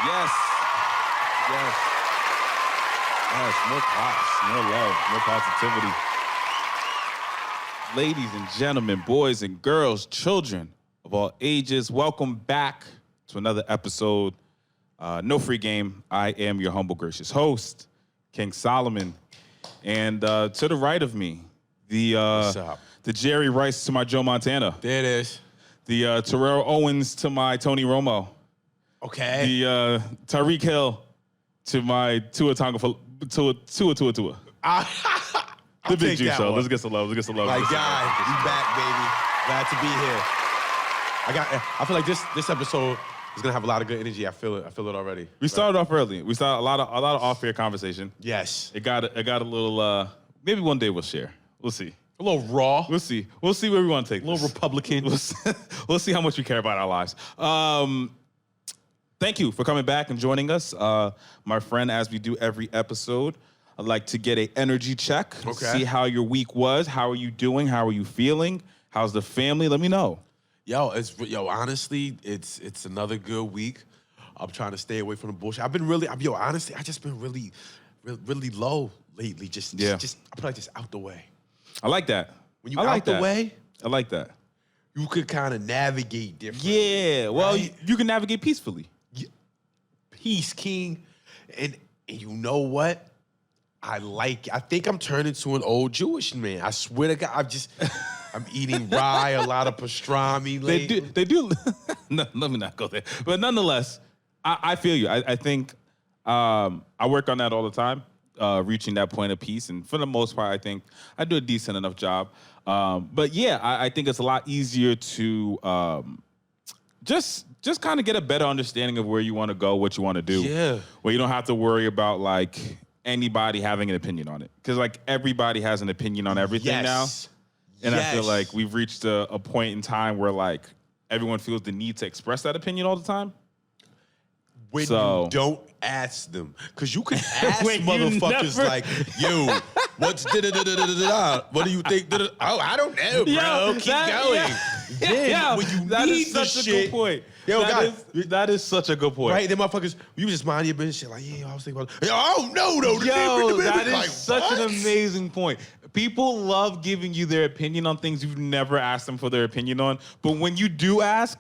Yes. Yes. Yes. More class, more love, more positivity. Ladies and gentlemen, boys and girls, children of all ages, welcome back to another episode. No Free Game. I am your humble, gracious host, King Solomon. And to the right of me, the Jerry Rice to my Joe Montana. There it is. The Terrell Owens to my Tony Romo. Okay. The Tyreek Hill to my Tua. The big juice show. Let's get some love. My guy, you back, baby. Glad to be here. I feel like this episode is gonna have a lot of good energy. I feel it already. We started off early. We started a lot of off-air conversation. Yes. It got a little. Maybe one day we'll share. We'll see. A little raw. We'll see. We'll see where we want to take a little this. Republican. We'll see how much we care about our lives. Thank you for coming back and joining us, my friend. As we do every episode, I'd like to get an energy check. Okay. See how your week was. How are you doing? How are you feeling? How's the family? Let me know. Honestly, it's another good week. I'm trying to stay away from the bullshit. Honestly, I just been really low lately. I feel like just out the way. I like that. When you out the way, I like that. you could kind of navigate differently. Yeah. Well, right? you can navigate peacefully. Peace, King. And you know what? I think I'm turning to an old Jewish man. I swear to God, I'm eating rye, a lot of pastrami lately. They do. No, let me not go there. But nonetheless, I feel you. I think I work on that all the time, reaching that point of peace. And for the most part, I think I do a decent enough job. But yeah, I think it's a lot easier to just kind of get a better understanding of where you want to go, what you want to do. Yeah. Where you don't have to worry about like anybody having an opinion on it. Because like everybody has an opinion on everything now. And I feel like we've reached a point in time where like everyone feels the need to express that opinion all the time. When you don't ask them. Because you can ask motherfuckers like, yo, what's da-da-da-da-da-da-da? What do you think? Oh, I don't know, bro. Keep going. Then when you that need is the such shit. a good point. That is such a good point. Right? Then motherfuckers, you just mind your business shit like, yeah, I was thinking about it. Oh, no. Yo, that is like, such an amazing point. People love giving you their opinion on things you've never asked them for their opinion on. But when you do ask,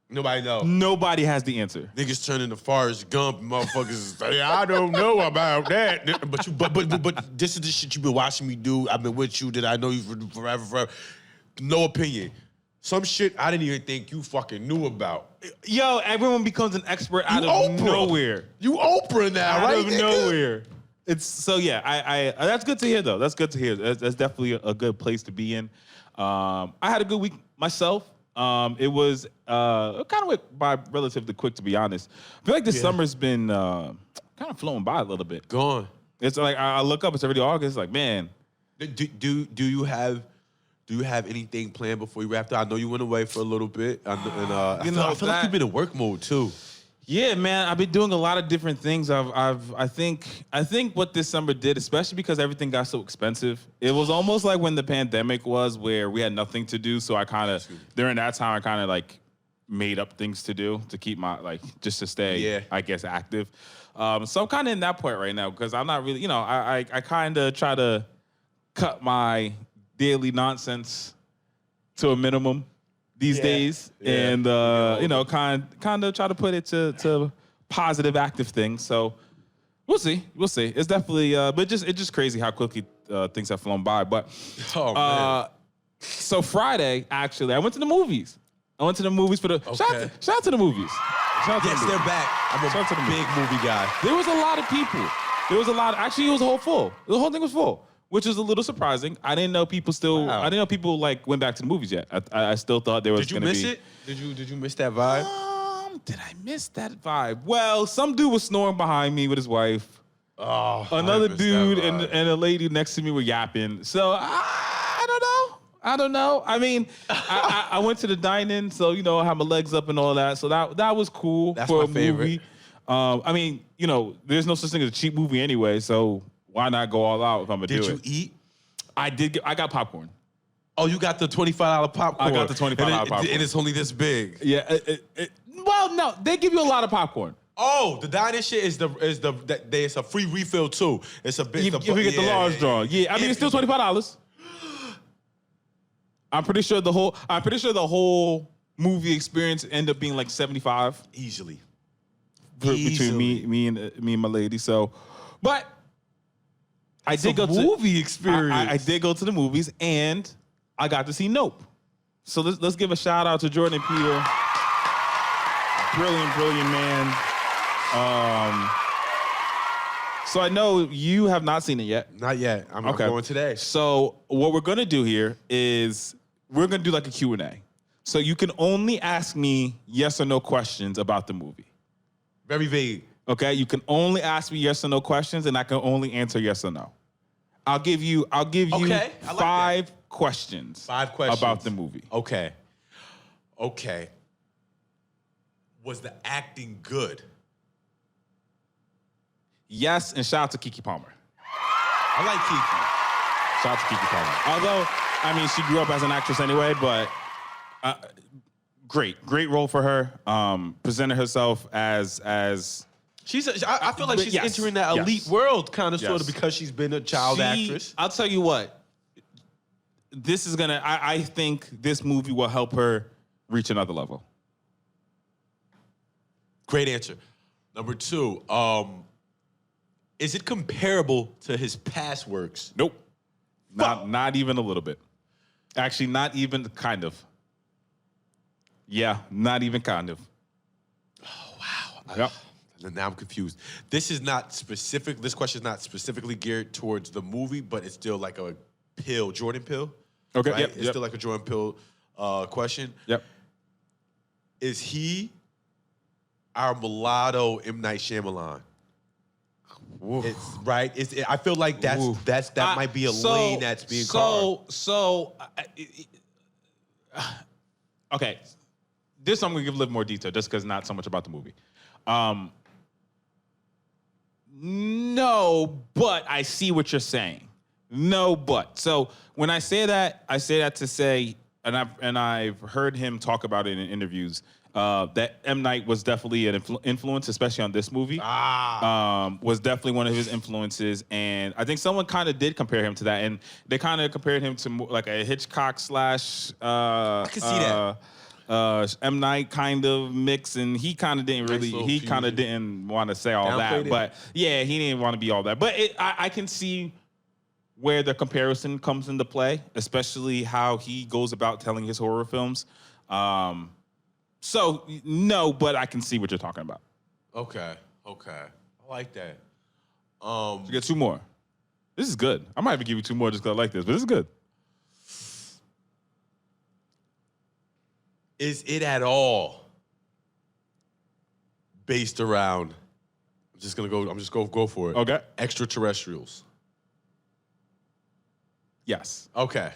nobody knows. Nobody has the answer. Niggas turn into Forrest Gump. Motherfuckers say, I don't know about that. But this is the shit you've been watching me do. I've been with you. That I know you forever. No opinion. Some shit I didn't even think you fucking knew about. Yo, everyone becomes an expert out of nowhere. You Oprah now, right? Out of nowhere. It's so yeah. I that's good to hear though. That's good to hear. That's definitely a good place to be in. I had a good week myself. It was kind of went by relatively quick, to be honest. I feel like this summer's been kind of flowing by a little bit. Gone. It's like I look up, it's already August. It's like, man. Do you have anything planned before you wrapped up? I know you went away for a little bit, I feel like you've been in work mode too. Yeah, man, I've been doing a lot of different things. I think what this summer did, especially because everything got so expensive, it was almost like when the pandemic was, where we had nothing to do. So I kind of during that time, I kind of like made up things to do to keep my just to stay, I guess, active. So I'm kind of in that point right now because I'm not really, I kind of try to cut my daily nonsense to a minimum these days, and kind of try to put it to positive, active things. So we'll see. It's definitely, but it's just crazy how quickly things have flown by. But so Friday, actually, I went to the movies. For the shout out to the movies. They're back. I'm a big movie guy. There was a lot of people. Actually, it was full. The whole thing was full, which is a little surprising. I didn't know people went back to the movies yet. I still thought there was going to be. Did you miss it? Did you miss that vibe? Did I miss that vibe? Well, some dude was snoring behind me with his wife. Oh, another dude and a lady next to me were yapping. So I don't know. I mean, I went to the dine-in, so I had my legs up and all that. So that was cool. That's for my a favorite. movie. I mean, there's no such thing as a cheap movie anyway. So why not go all out if I'm gonna do it? Did you eat? I did. I got popcorn. Oh, you got the $25 popcorn. I got the $25 popcorn. And it's only this big. Yeah. Well, no, they give you a lot of popcorn. Oh, the dine shit there's a free refill too. It's a bit. If you get the large draw, yeah. I mean, it's still $25. I'm pretty sure the whole movie experience ended up being like $75 easily. between me and my lady. So, but I did go to movie experience. I did go to the movies and I got to see Nope. So let's give a shout out to Jordan Peele. Brilliant man. So I know you have not seen it yet. Not yet. I'm going today. So what we're gonna do here is we're gonna do like a Q&A. So you can only ask me yes or no questions about the movie. Very vague. Okay, you can only ask me yes or no questions, and I can only answer yes or no. I'll give you Okay, I like 5 questions. 5 questions about the movie. Okay. Was the acting good? Yes, and shout out to Keke Palmer. I like Keke. Shout out to Keke Palmer. Although, I mean, she grew up as an actress anyway, but great role for her. Presented herself as I feel like she's yes, entering that elite yes. world kind of Yes. sort of because she's been a child actress. I'll tell you what. This is gonna. I think this movie will help her reach another level. Great answer. Number 2, is it comparable to his past works? Nope. Not even a little bit. Actually, not even kind of. Yeah, not even kind of. Oh, wow. Yep. Now I'm confused. This question is not specifically geared towards the movie, but it's still like a Jordan Peele. Okay, right? yep, It's still like a Jordan Peele question. Yep. Is he our mulatto M. Night Shyamalan? It's, right? I feel like that might be a lane that's being carved. Okay. This I'm going to give a little more detail just because not so much about the movie. No, but I see what you're saying. No, but. So when I say that to say, and I've heard him talk about it in interviews, that M. Night was definitely an influence, especially on this movie. Was definitely one of his influences, and I think someone kind of did compare him to that, and they kind of compared him to like a Hitchcock / I can see that. M. Night kind of mix, and he kind of didn't really, little he kind of fusion. didn't want to say all Downplayed that, it. but yeah, he didn't want to be all that. But I can see where the comparison comes into play, especially how he goes about telling his horror films. So, no, but I can see what you're talking about. Okay. I like that. You get 2 more. This is good. I might even give you 2 more just because I like this, but this is good. Is it at all based around? I'm just gonna go for it. Okay. Extraterrestrials. Yes. Okay.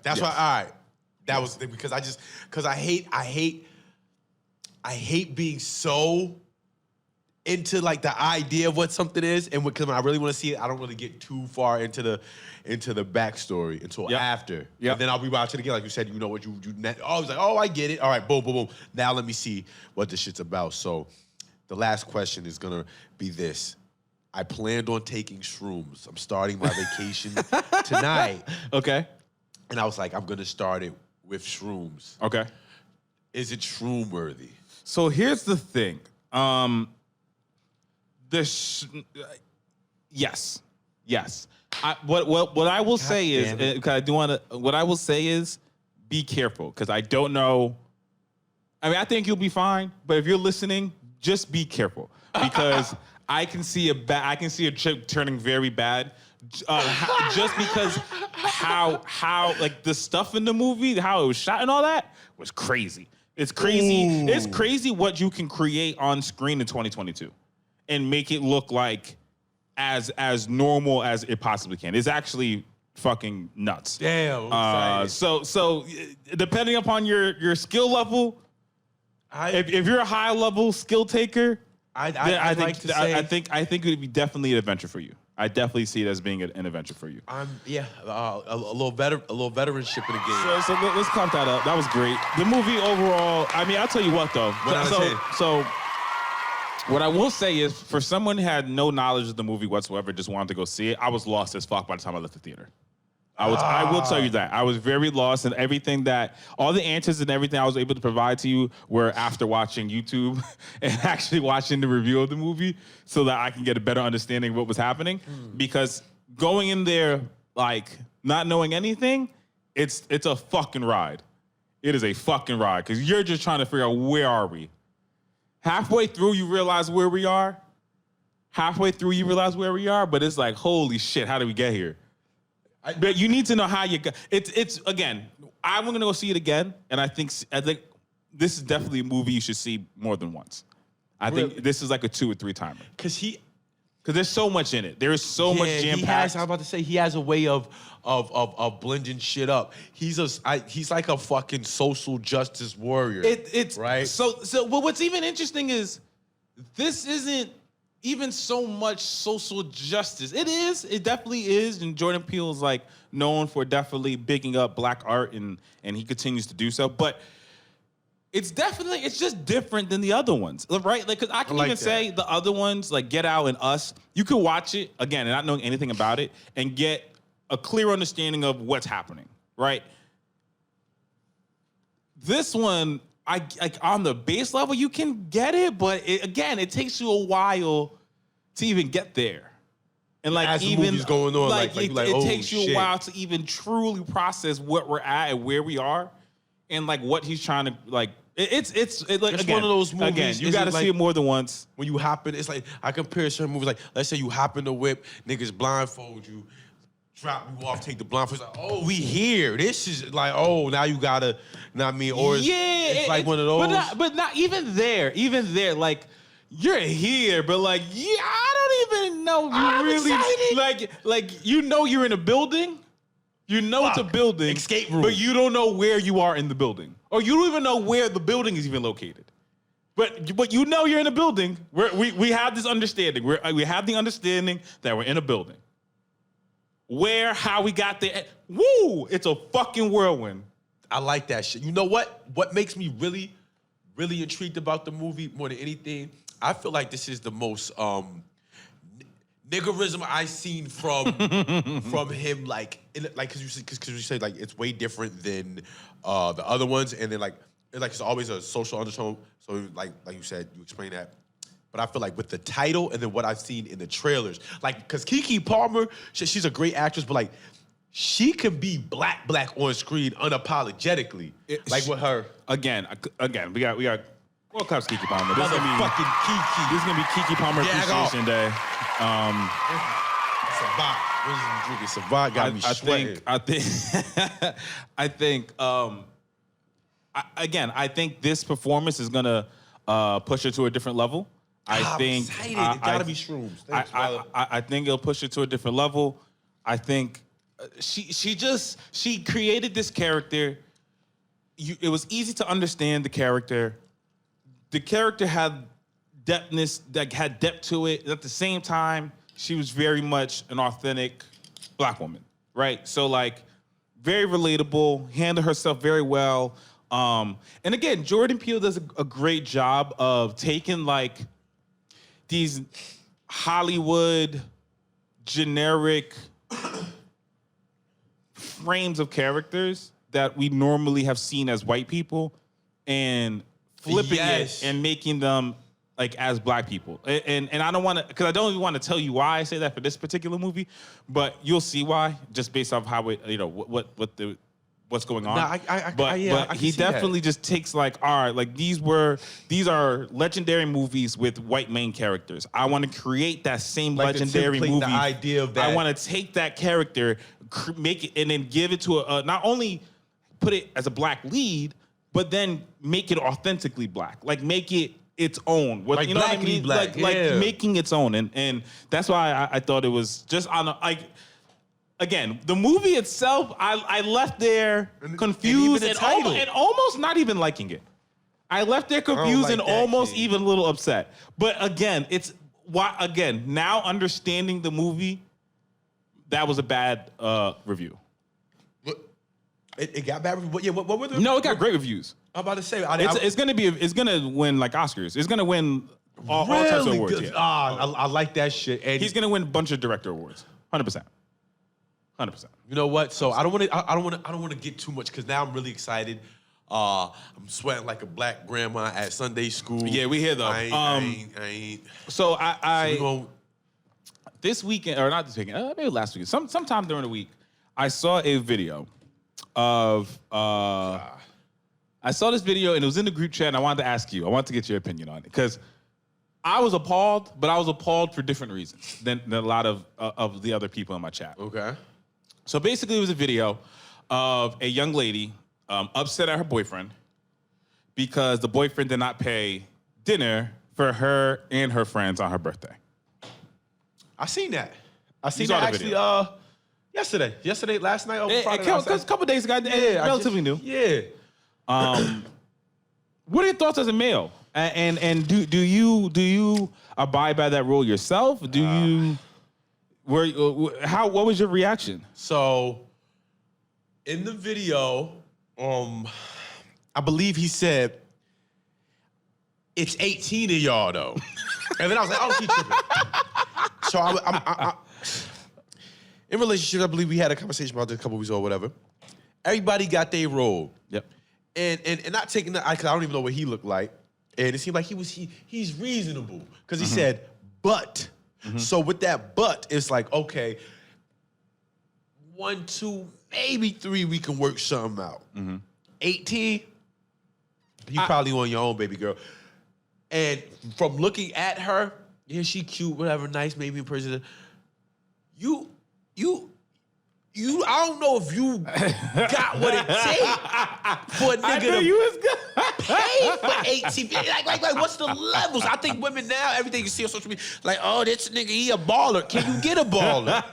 That's why. All right. That was because I hate being so into like the idea of what something is, and because when I really want to see it, I don't really get too far into the backstory until after. Yep. And then I'll be watching it again, like you said. You know what you I was like, oh, I get it. All right, boom. Now let me see what this shit's about. So, the last question is gonna be this. I planned on taking shrooms. I'm starting my vacation tonight. Okay. And I was like, I'm gonna start it with shrooms. Okay. Is it shroom worthy? So here's the thing. Yes. What I will say is, because I do want to. What I will say is, be careful, because I don't know. I mean, I think you'll be fine, but if you're listening, just be careful, because I can see a trip turning very bad, just because how like the stuff in the movie, how it was shot and all that was crazy. It's crazy. Ooh. It's crazy what you can create on screen in 2022 and make it look like as normal as it possibly can. It's actually fucking nuts. Damn. So depending upon your skill level, if you're a high level skill taker, I think it would be definitely an adventure for you. I definitely see it as being an adventure for you. a little veteranship in the game. So let's clap that up. That was great. The movie overall, I mean, I'll tell you what though. What I will say is, for someone who had no knowledge of the movie whatsoever, just wanted to go see it, I was lost as fuck by the time I left the theater. I will tell you that. I was very lost, and all the answers and everything I was able to provide to you were after watching YouTube and actually watching the review of the movie so that I can get a better understanding of what was happening. Because going in there, like, not knowing anything, it's a fucking ride. It is a fucking ride, because you're just trying to figure out, where are we? Halfway through, you realize where we are. But it's like, holy shit, how did we get here? But you need to know how you got. It's again, I'm gonna go see it again, and I think this is definitely a movie you should see more than once. I think this is like a 2 or 3 timer. Because there's so much in it. There is so much jam packed. I was about to say, he has a way of blending shit up. He's like a fucking social justice warrior. It's right. So but what's even interesting is this isn't even so much social justice. It definitely is, and Jordan Peele is like known for definitely bigging up black art, and he continues to do so. But it's just different than the other ones, right? Like, because I can say the other ones, like Get Out and Us, you could watch it again and not knowing anything about it and get a clear understanding of what's happening, right? This one, on the base level, you can get it, but it takes you a while to even get there. And like, as even the movie's going on, it takes you a while to even truly process what we're at and where we are, and like what he's trying to like. It's one of those movies. Again, you got to see it more than once. When you hop in, it's like I compare certain movies. Like, let's say you hop in the whip, niggas blindfold you, drop you off, take the blindfold. It's like, oh, we here. This is like, oh, now you gotta, know what I mean? Or it's like one of those. But not even there. Even there, like, you're here, but like, yeah, I don't even know. Like you know, you're in a building. You know it's a building, escape room, but you don't know where you are in the building, or you don't even know where the building is even located. But you know you're in a building. We have this understanding. We have the understanding that we're in a building. Where, how we got there? Woo! It's a fucking whirlwind. I like that shit. You know what? What makes me really, really intrigued about the movie more than anything? I feel like this is the most niggerism I've seen from him, like because you say like it's way different than the other ones, and then like it's always a social undertone. So like you said, you explained that. But I feel like with the title and then what I've seen in the trailers, like because Keke Palmer, she's a great actress, but like she can be black on screen unapologetically, with her. Again, we got. World Cup's Keke Palmer. This is gonna be fucking Keke. This is gonna be Keke Palmer Appreciation Day. Savat. What is he drinking? Savat got me sweating. I think this performance is gonna push her to a different level. I'm excited. It gotta be shrooms. Thanks, I think it'll push her to a different level. I think she created this character. It was easy to understand the character. The character had depth to it. At the same time, she was very much an authentic black woman, right? So like, very relatable, handled herself very well. And again, Jordan Peele does a great job of taking like these Hollywood generic frames of characters that we normally have seen as white people and flipping it and making them like as black people. And I don't want to, because I don't even want to tell you why I say that for this particular movie, but you'll see why just based off how it, what's going on. But he definitely just takes like, all right, like these are legendary movies with white main characters. I want to create that same like legendary movie. The idea of that. I want to take that character, make it, and then give it to not only put it as a black lead, but then make it authentically black. Like make it its own. Like, you know what I mean? Black, like making its own. And that's why I thought it was just on a, like, again, the movie itself, I left there confused and almost not even liking it. I left there confused and almost even a little upset. But again, now understanding the movie, that was a bad review. It got bad reviews. Yeah, what were the? No, it got great reviews. I'm about to say it's gonna win like Oscars. It's gonna win All types of Really awards. good. Yeah. I like that shit. And He's gonna win a bunch of director awards. 100%. 100%. you know what? So I don't want to get too much because now I'm really excited. I'm sweating like a black grandma at Sunday school. Yeah, we here though. I ain't. So So we gon' this weekend, or not this weekend, maybe last weekend, sometime during the week, I saw a video of I saw this video and it was in the group chat and I wanted to ask you. I wanted to get your opinion on it because I was appalled, but I was appalled for different reasons than a lot of the other people in my chat. Okay. So basically, it was a video of a young lady upset at her boyfriend because the boyfriend did not pay dinner for her and her friends on her birthday. I seen that. I seen saw that the actually video. yesterday, last night, A Friday. couple days ago, relatively new. Yeah. What are your thoughts as a male? And do you abide by that rule yourself? Do you? What was your reaction? So, in the video, I believe he said, "It's 18 of y'all though," and then I was like, "Oh, he tripping." So I'm in relationships. I believe we had a conversation about this a couple weeks ago, or whatever. Everybody got their role. Yep. And not taking that, because I don't even know what he looked like. And it seemed like he's reasonable. Because he said, but. So with that but, it's like, okay, 1, 2, maybe 3, we can work something out. 18, you probably on your own, baby girl. And from looking at her, yeah, she cute, whatever, nice, maybe in person. I don't know if you got what it takes for a nigga to pay for 18. Like, what's the levels? I think women now, everything you see on social media, like, oh, this nigga, he a baller. Can you get a baller?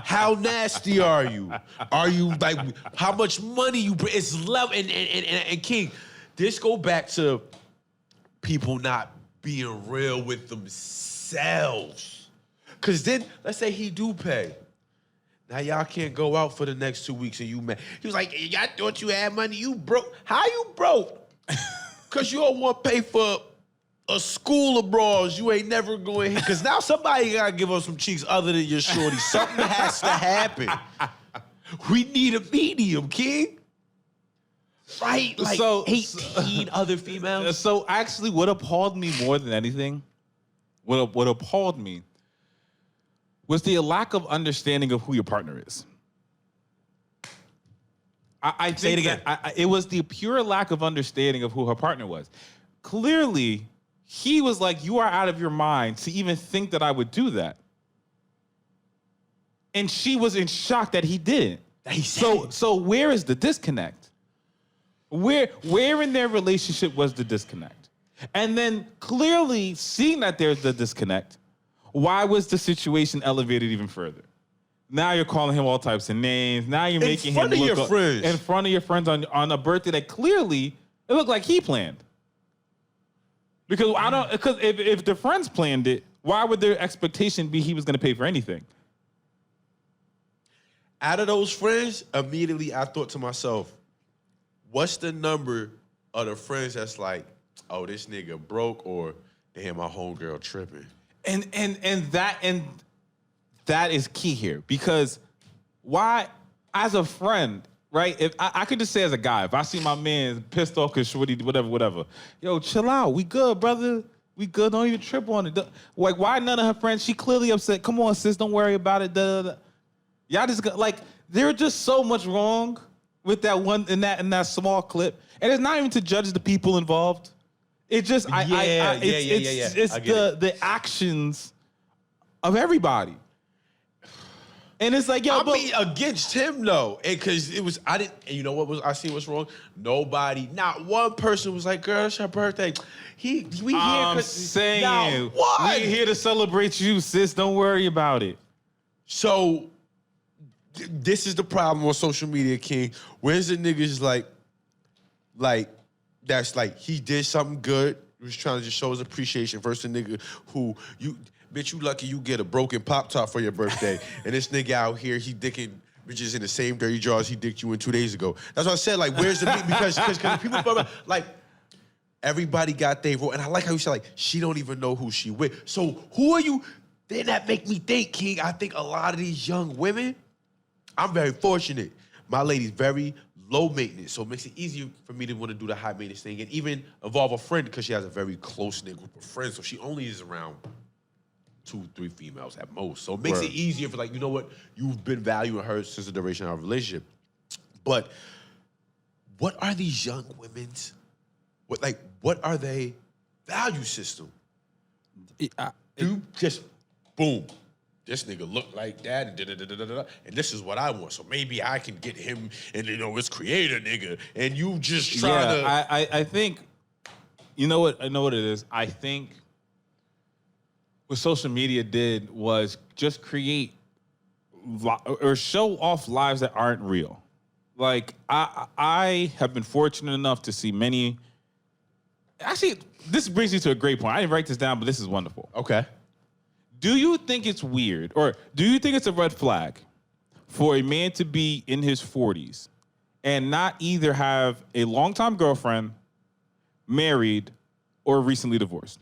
How nasty are you? Are you, like, how much money you bring? It's level, and King, this go back to people not being real with themselves. Because then, let's say he do pay. Now y'all can't go out for the next 2 weeks and you mad. He was like, y'all thought you had money, you broke. How you broke? Because you don't want to pay for a school of bras you ain't never going to hit. Because now somebody got to give us some cheeks other than your shorty. Something has to happen. We need a medium, King. Right? Like So- 18 other females. So actually, what appalled me more than anything, what appalled me was the lack of understanding of who your partner is. I Say it think again. It was the pure lack of understanding of who her partner was. Clearly, he was like, you are out of your mind to even think that I would do that. And she was in shock that he didn't. So where is the disconnect? Where in their relationship was the disconnect? And then clearly seeing that there's the disconnect, why was the situation elevated even further? Now you're calling him all types of names. Now you're making him front of look your friends. in front of your friends on a birthday that clearly it looked like he planned. Because if the friends planned it, why would their expectation be he was going to pay for anything? Out of those friends, immediately I thought to myself, what's the number of the friends that's like, oh, this nigga broke, or damn, my homegirl tripping? And that is key here, because why, as a friend, right? If I could just say as a guy, if I see my man pissed off because shorty, whatever, yo, chill out. We good, brother. We good. Don't even trip on it. Like, why none of her friends? She clearly upset. Come on, sis. Don't worry about it. Y'all just like, there's just so much wrong with that one in that small clip, and it's not even to judge the people involved. It just it's I get the actions of everybody. And it's like, yo, I mean, against him though, because it was I you know what was I see what's wrong? Nobody, not one person was like, "Girl, it's her birthday." We here. I'm saying, not one. we here to celebrate you, sis. Don't worry about it. So this is the problem on social media, King. Where's the niggas like that's like he did something good, he was trying to just show his appreciation versus the nigga who bitch, you lucky you get a broken pop top for your birthday, and this nigga out here he dicking bitches in the same dirty drawers he dicked you in 2 days ago. That's what I said. Like, where's the because people like Everybody got their role. And I like how you said, like, she don't even know who she with. So who are you? Then that make me think, King, I think a lot of these young women, I'm very fortunate. My lady's very low maintenance, so it makes it easier for me to want to do the high maintenance thing and even involve a friend because she has a very close-knit group of friends, so she only is around 2-3 females at most. So it makes it easier for, like, you know what? You've been valuing her since the duration of our relationship. But what are these young women's, what are they value system? You just, boom, this nigga look like that, and da-da-da-da-da-da, and this is what I want. So maybe I can get him, and it's creator nigga, and you just trying to. I think, I know what it is. I think what social media did was just create or show off lives that aren't real. Like I have been fortunate enough to see many. Actually, this brings me to a great point. I didn't write this down, but this is wonderful. Okay. Do you think it's weird, or do you think it's a red flag for a man to be in his 40s and not either have a longtime girlfriend, married, or recently divorced?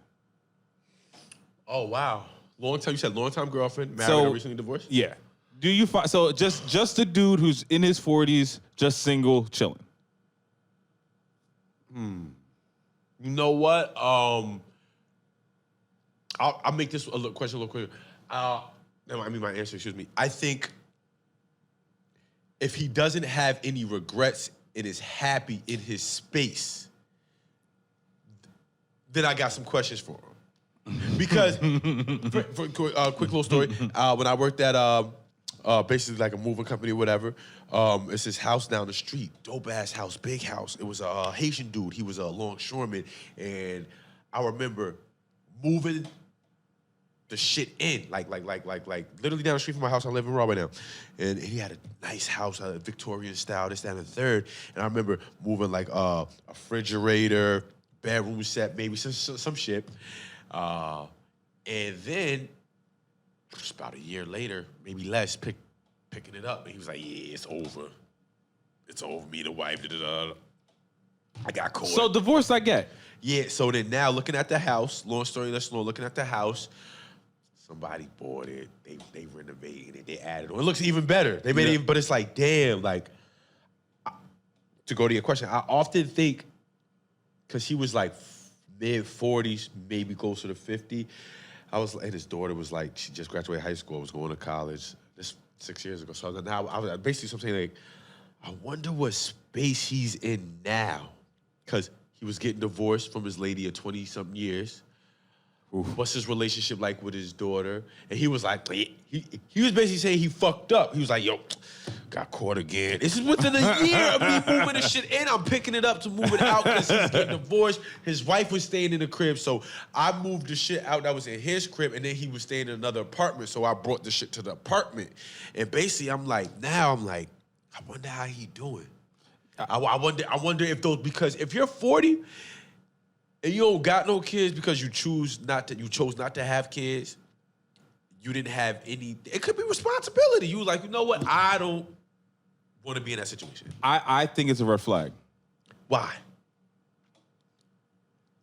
Oh, wow. You said long time girlfriend, married, or recently divorced? Yeah. Do you find so just a dude who's in his 40s, just single, chilling? You know what? I'll make this question a little quicker. My answer, excuse me. I think if he doesn't have any regrets and is happy in his space, then I got some questions for him. Because, quick little story. When I worked at basically like a moving company or whatever, it's this house down the street, dope ass house, big house. It was a Haitian dude. He was a longshoreman, and I remember moving the shit in, like literally down the street from my house. I live in Raw right now, and he had a nice house, a Victorian style, this, that, and the third. And I remember moving like a refrigerator, bedroom set, maybe some shit. And then just about a year later, maybe less, picking it up, and he was like, "Yeah, it's over. It's over. Me and the wife did it. I got caught." So divorce, I get. Yeah. So then now, looking at the house, long story less long, looking at the house. Somebody bought it. They renovated it. They added on. It looks even better. They made it, but it's like, damn. Like, to go to your question, I often think because he was like mid-40s, maybe closer to 50. And his daughter was like, she just graduated high school, was going to college. This 6 years ago. So now I was basically something like, I wonder what space he's in now, because he was getting divorced from his lady of 20-something years. What's his relationship like with his daughter? And he was like, he was basically saying he fucked up. He was like, yo, got caught again. This is within a year of me moving the shit in. I'm picking it up to move it out because he's getting divorced. His wife was staying in the crib, so I moved the shit out that was in his crib, and then he was staying in another apartment, so I brought the shit to the apartment. And basically, I'm like, I wonder how he doing. I wonder if those, because if you're 40, and you don't got no kids because you chose not to have kids, you didn't have any, it could be responsibility. You was like, you know what? I don't want to be in that situation. I think it's a red flag. Why?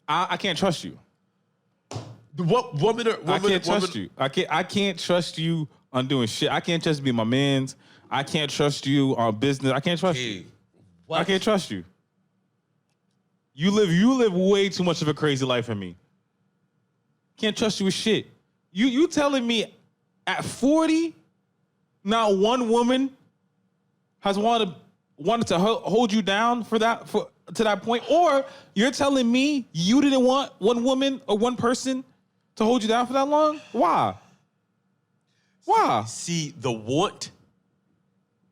I can't trust you. What woman? I can't trust you. I can't trust you on doing shit. I can't trust you being my mans. I can't trust you on business. I can't trust you. What? I can't trust you. You live way too much of a crazy life for me. Can't trust you with shit. You telling me at 40, not one woman has wanted to hold you down to that point, or you're telling me you didn't want one woman or one person to hold you down for that long? Why? Why? See the want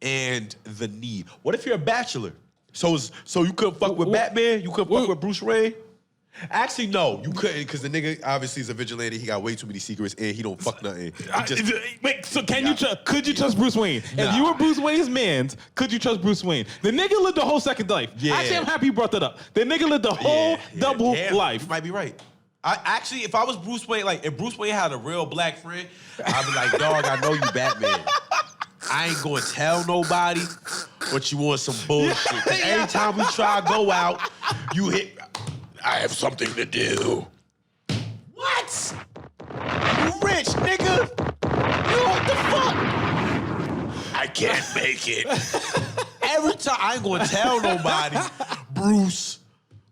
and the need. What if you're a bachelor? So you couldn't fuck with Batman? You couldn't fuck with Bruce Wayne? Actually, no, you couldn't, because the nigga obviously is a vigilante. He got way too many secrets, and he don't fuck nothing. Wait, so could you trust Bruce Wayne? Nah. If you were Bruce Wayne's man, could you trust Bruce Wayne? The nigga lived a whole second life. Yeah. Actually, I'm happy you brought that up. The nigga lived a whole double life. You might be right. If I was Bruce Wayne, like if Bruce Wayne had a real black friend, I'd be like, dog, I know you Batman. I ain't gonna tell nobody, but you want some bullshit. 'Cause every time we try to go out, you hit. I have something to do. What? You rich, nigga. You what the fuck? I can't make it. Every time, I ain't gonna tell nobody, Bruce.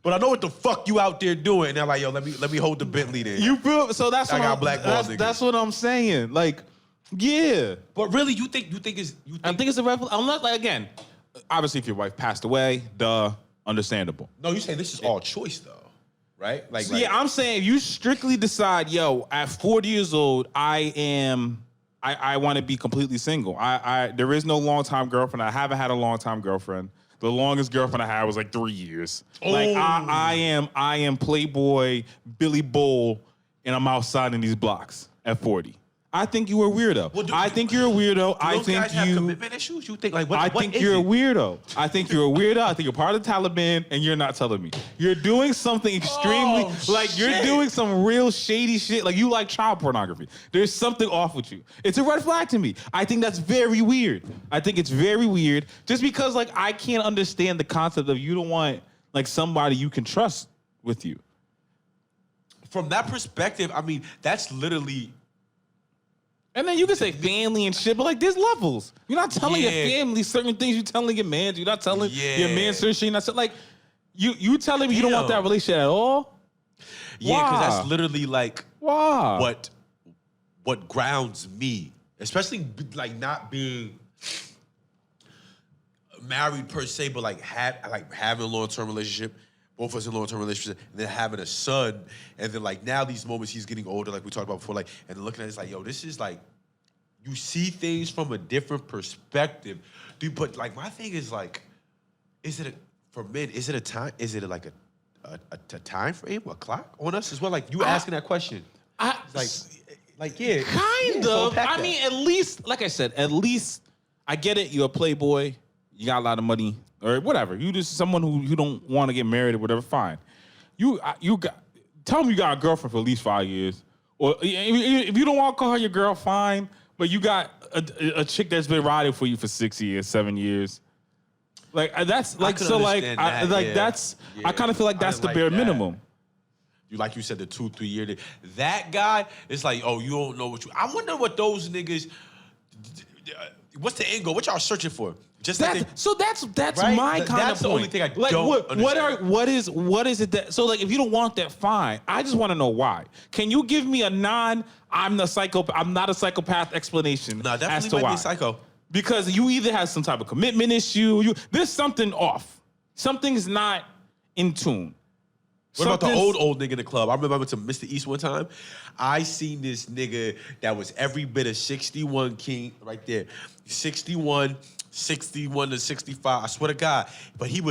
But I know what the fuck you out there doing. And they're like, yo, let me hold the Bentley there. You feel so that's I what got I'm, blackballed niggas. that's what I'm saying. Like, yeah. But really, you think I think it's a red flag. Unless, like, again, obviously, if your wife passed away, understandable. No, you say this is all choice though, right? Like, Yeah, I'm saying if you strictly decide, yo, at 40 years old, I want to be completely single. There is no long-time girlfriend. I haven't had a long-time girlfriend. The longest girlfriend I had was like 3 years. Like I am Playboy Billy Bull, and I'm outside in these blocks at 40. I think you were a weirdo. Well, I think you're a weirdo. I think guys have commitment issues. You think like what? I think you're a weirdo. I think you're a weirdo. I think you're part of the Taliban, and you're not telling me. You're doing something extremely, you're doing some real shady shit. Like you like child pornography. There's something off with you. It's a red flag to me. I think that's very weird. I think it's very weird. Just because like I can't understand the concept of you don't want like somebody you can trust with you. From that perspective, I mean, that's literally. And then you can say family and shit, but like there's levels. You're not telling your family certain things. You're telling your man. You're not telling your man certain shit. You're not like you telling me you don't want that relationship at all. Yeah, because that's literally like what grounds me, especially like not being married per se, but like having a long-term relationship. Both of us in long-term relationships, and then having a son, and then like now these moments he's getting older, like we talked about before, like and then looking at it, it's like, yo, this is like, you see things from a different perspective, dude. But like my thing is like, for men? Is it a time? Is it like a time frame, a clock on us as well? Like you asking that question, like yeah, kind of. I mean, at least, like I said, at least I get it. You're a playboy. You got a lot of money. Or whatever, you just someone who you don't want to get married or whatever. Fine, you got tell me you got a girlfriend for at least 5 years, or if you don't want to call her your girl, fine. But you got a chick that's been riding for you for 6 years, 7 years. Like that's like so like that's I kind of feel like that's the bare minimum. You said the 2-3 year. That guy is like, oh, you don't know what you. I wonder what those niggas. What's the end goal? What y'all searching for? Just that's right? my kind of point. That's the only thing I don't understand. What is it that so like if you don't want that, fine. I just want to know why. Can you give me a I'm not a psychopath explanation No, definitely as to might why? be psycho. Because you either have some type of commitment issue, there's something off. Something's not in tune. What about the old nigga in the club? I remember I went to Mr. East one time. I seen this nigga that was every bit of 61 king right there. 61 to 65. I swear to God. But he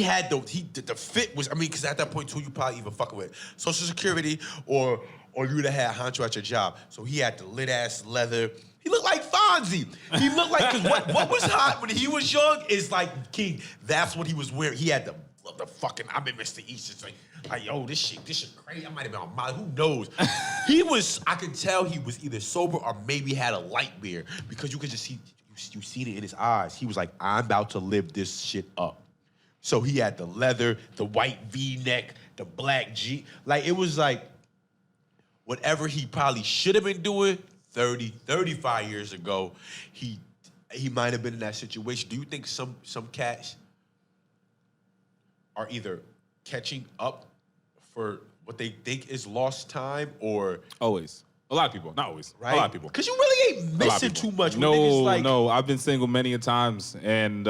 had the fit was, I mean, because at that point too, you probably even fucking with Social Security or you'd have had Honcho at your job. So he had the lit ass leather. He looked like Fonzie. He looked like, because what was hot when he was young is like, King, that's what he was wearing. He had the fucking, I'm in Mr. East. It's like, yo, this shit crazy. I might have been on Molly. Who knows? I could tell he was either sober or maybe had a light beer because you could just see, you seen it in his eyes. He was like, I'm about to live this shit up. So he had the leather, the white V-neck, the black G. Like, it was like, whatever he probably should have been doing 30, 35 years ago, he might have been in that situation. Do you think some cats are either catching up for what they think is lost time or... Always. A lot of people. Not always. Right? A lot of people. Because you really ain't missing too much. No, I've been single many a times, and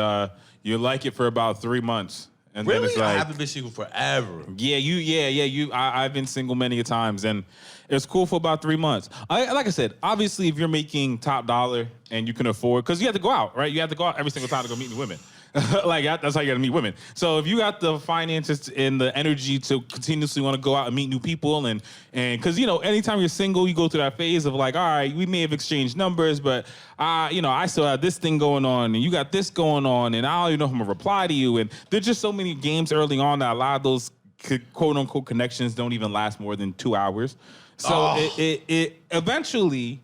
you like it for about 3 months. And really? Then it's like, I haven't been single forever. I've been single many a times, and it's cool for about 3 months. Like I said, obviously, if you're making top dollar and you can afford, because you have to go out, right? You have to go out every single time to go meet new women. Like that's how you gotta meet women. So if you got the finances and the energy to continuously want to go out and meet new people, and because anytime you're single, you go through that phase of like, all right, we may have exchanged numbers, but I still have this thing going on, and you got this going on, and I don't even know if I'm gonna reply to you. And there's just so many games early on that a lot of those quote unquote connections don't even last more than 2 hours. So it eventually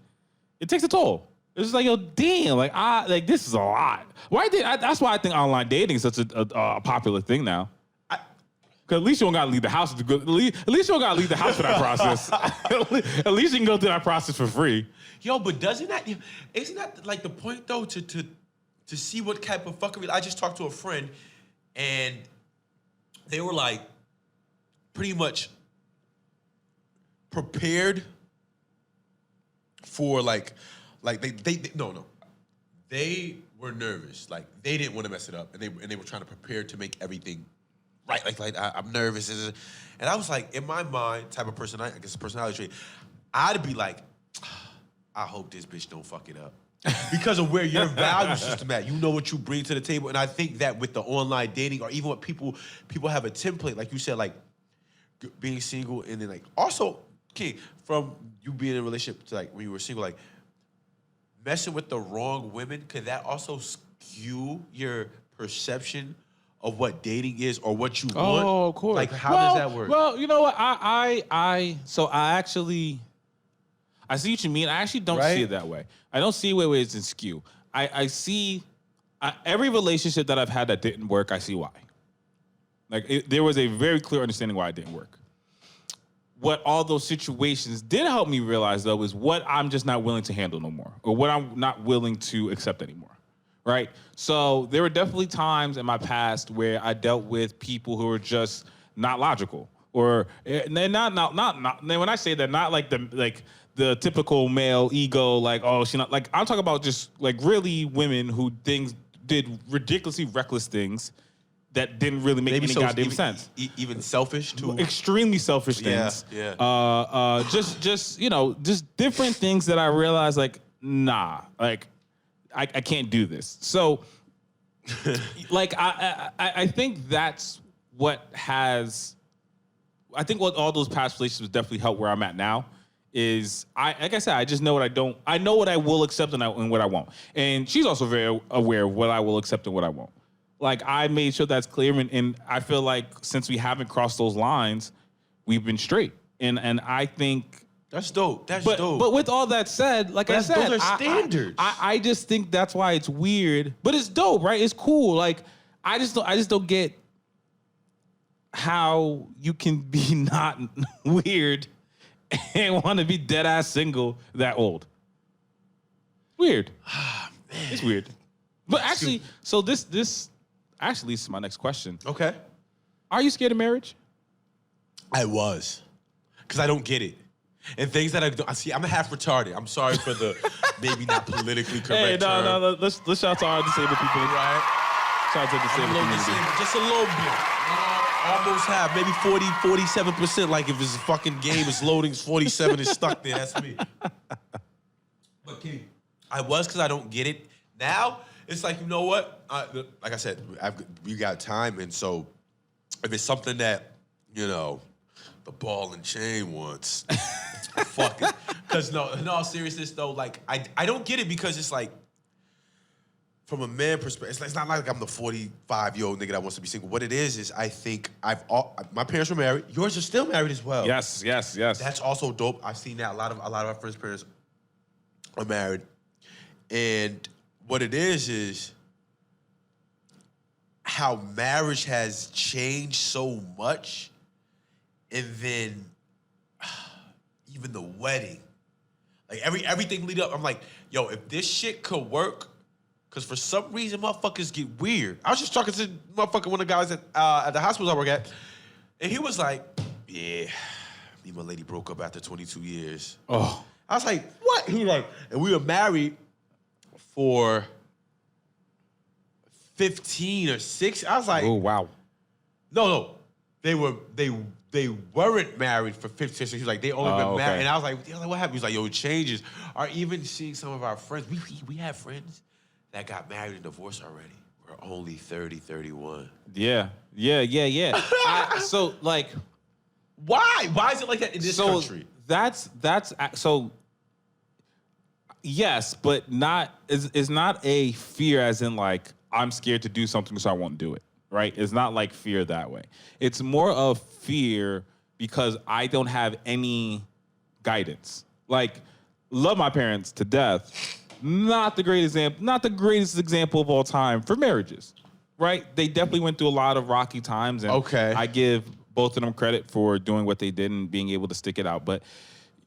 it takes a toll. It's just like, yo, damn, like this is a lot. That's why I think online dating is such a popular thing now. Because at least you don't gotta leave the house to go. At least you don't gotta leave the house for that process. At least you can go through that process for free. Yo, but isn't that like the point though to see what type of fuckery? I just talked to a friend, and they were like pretty much prepared for like they no. They were nervous. Like they didn't want to mess it up, and they were trying to prepare to make everything right. I'm nervous, and I was like, in my mind, type of person, I guess personality trait, I'd be like, I hope this bitch don't fuck it up. Because of where your value system at. You know what you bring to the table. And I think that with the online dating or even what people have a template, like you said, like being single and then like also, King, from you being in a relationship to like when you were single, like messing with the wrong women, could that also skew your perception of what dating is or what you want? Oh, of course. Like how does that work? Well, you know what? I see what you mean. I actually don't see it that way. I don't see it where it's in skew. I see every relationship that I've had that didn't work, I see why. Like there was a very clear understanding why it didn't work. What all those situations did help me realize, though, is what I'm just not willing to handle no more, or what I'm not willing to accept anymore, right? So there were definitely times in my past where I dealt with people who were just not logical, or they're not. When I say that, not like the typical male ego, like, oh, she not like. I'm talking about just like really women who did ridiculously reckless things that didn't really make any goddamn sense. Even selfish too. Extremely selfish things. Yeah. Just different things that I realized, like, nah, like I can't do this. So, like, I think that's what has. I think what all those past relationships definitely helped where I'm at now. Is like I said, I just know what I don't. I know what I will accept and what I won't. And she's also very aware of what I will accept and what I won't. Like I made sure that's clear, and I feel like since we haven't crossed those lines, we've been straight. And I think that's dope. That's dope. But with all that said, like I said, those are standards. I just think that's why it's weird. But it's dope, right? It's cool. Like I just don't get how you can be not weird and want to be dead ass single that old. Weird. It's weird. But actually, so this actually leads to my next question. Okay. Are you scared of marriage? I was. Because I don't get it. And things that I see, I'm half retarded. I'm sorry for the maybe not politically correct term. No. Let's shout out to our disabled people. Right? Shout out to the disabled community. Just a little bit. Almost half, maybe 40, 47%. Like if it's a fucking game, it's loading, it's 47, it's stuck there. That's me. But King, I was because I don't get it. Now, it's like, you know what? Like I said, we got time. And so if it's something that, you know, the ball and chain wants, fuck it. Because no, in all seriousness, though, like, I don't get it because it's like, from a man perspective, it's not like I'm the 45-year-old nigga that wants to be single. What it is I think my parents were married. Yours are still married as well. Yes. That's also dope. I've seen that a lot of our friends' parents are married, and what it is how marriage has changed so much, and then even the wedding, like everything lead up. I'm like, yo, if this shit could work. Because for some reason, motherfuckers get weird. I was just talking to one of the guys at the hospital I work at, and he was like, yeah, me and my lady broke up after 22 years. Oh. I was like, what? He was like, and we were married for 15 or 6. I was like, Oh, wow. No. They weren't married for 15 years. He was like, they only been married. And I was like, what happened? He was like, yo, it changes. Or even seeing some of our friends. We have friends that got married and divorced already. We're only 30, 31. Yeah. So, like... Why? Why is it like that in this country? That's so... Yes, but it's not a fear as in, like, I'm scared to do something so I won't do it, right? It's not like fear that way. It's more of fear because I don't have any guidance. Like, love my parents to death... Not the greatest example of all time for marriages. right? They definitely went through a lot of rocky times, and Okay. I give both of them credit for doing what they did and being able to stick it out. But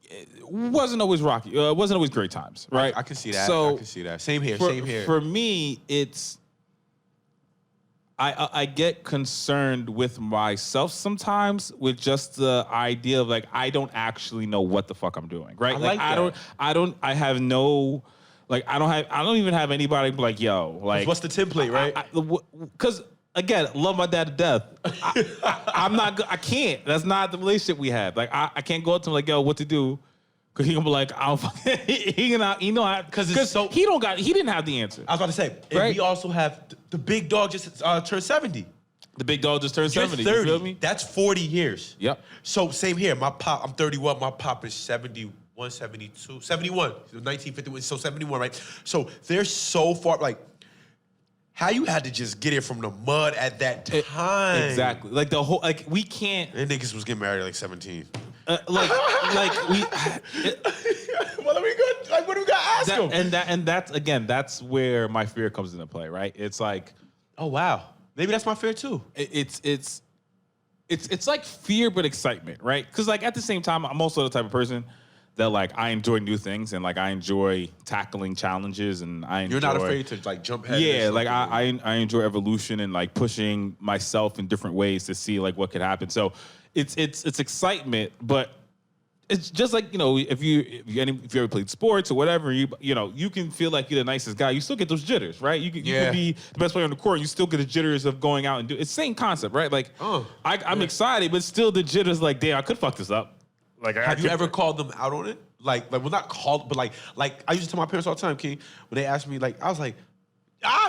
it wasn't always rocky. It wasn't always great times, right? I can see that. So I can see that. Same here. for, Same here. For me, it's I get concerned with myself sometimes with just the idea of like I don't actually know what the fuck I'm doing, right? I like that. I don't even have anybody be like, yo, like What's the template, right? Because again, love my dad to death. I'm not. I can't. That's not the relationship we had. Like I can't go up to him like, yo, what to do? Cause he gonna be like, I don't fucking. He Because so he didn't have the answer. I was about to say, and Right. we also have the big dog just turned 70. The big dog just turned You're 70. 30. You feel me? That's 40 years. Yep. So same here. My pop, I'm 31. My pop is 71, 72, 71. So 1951. So 71, right? So they're so far. Like, how you had to just get it from the mud at that time. Exactly. Like the whole. Like we can't. And niggas was getting married at like 17. Like we. What are we good? Like, what do we got to ask them? That's where my fear comes into play, right? It's like Oh wow. Maybe that's my fear too. it's like fear but excitement, right? Because like at the same time, I'm also the type of person that like I enjoy new things and like I enjoy tackling challenges and I enjoy. You're not afraid to like jump head. Yeah, into like something. I enjoy evolution and like pushing myself in different ways to see like what could happen. So it's excitement, but it's just like, you know, if you ever played sports or whatever, you know, you can feel like you're the nicest guy. You still get those jitters, right? You Yeah. could be the best player on the court. You still get the jitters of going out and do. It's the same concept, right? Like I'm excited, but still the jitters. Like, damn, I could fuck this up. Like, Have you ever called them out on it? Like, well, not called, but like I used to tell my parents all the time, King, when they asked me, like, I was like,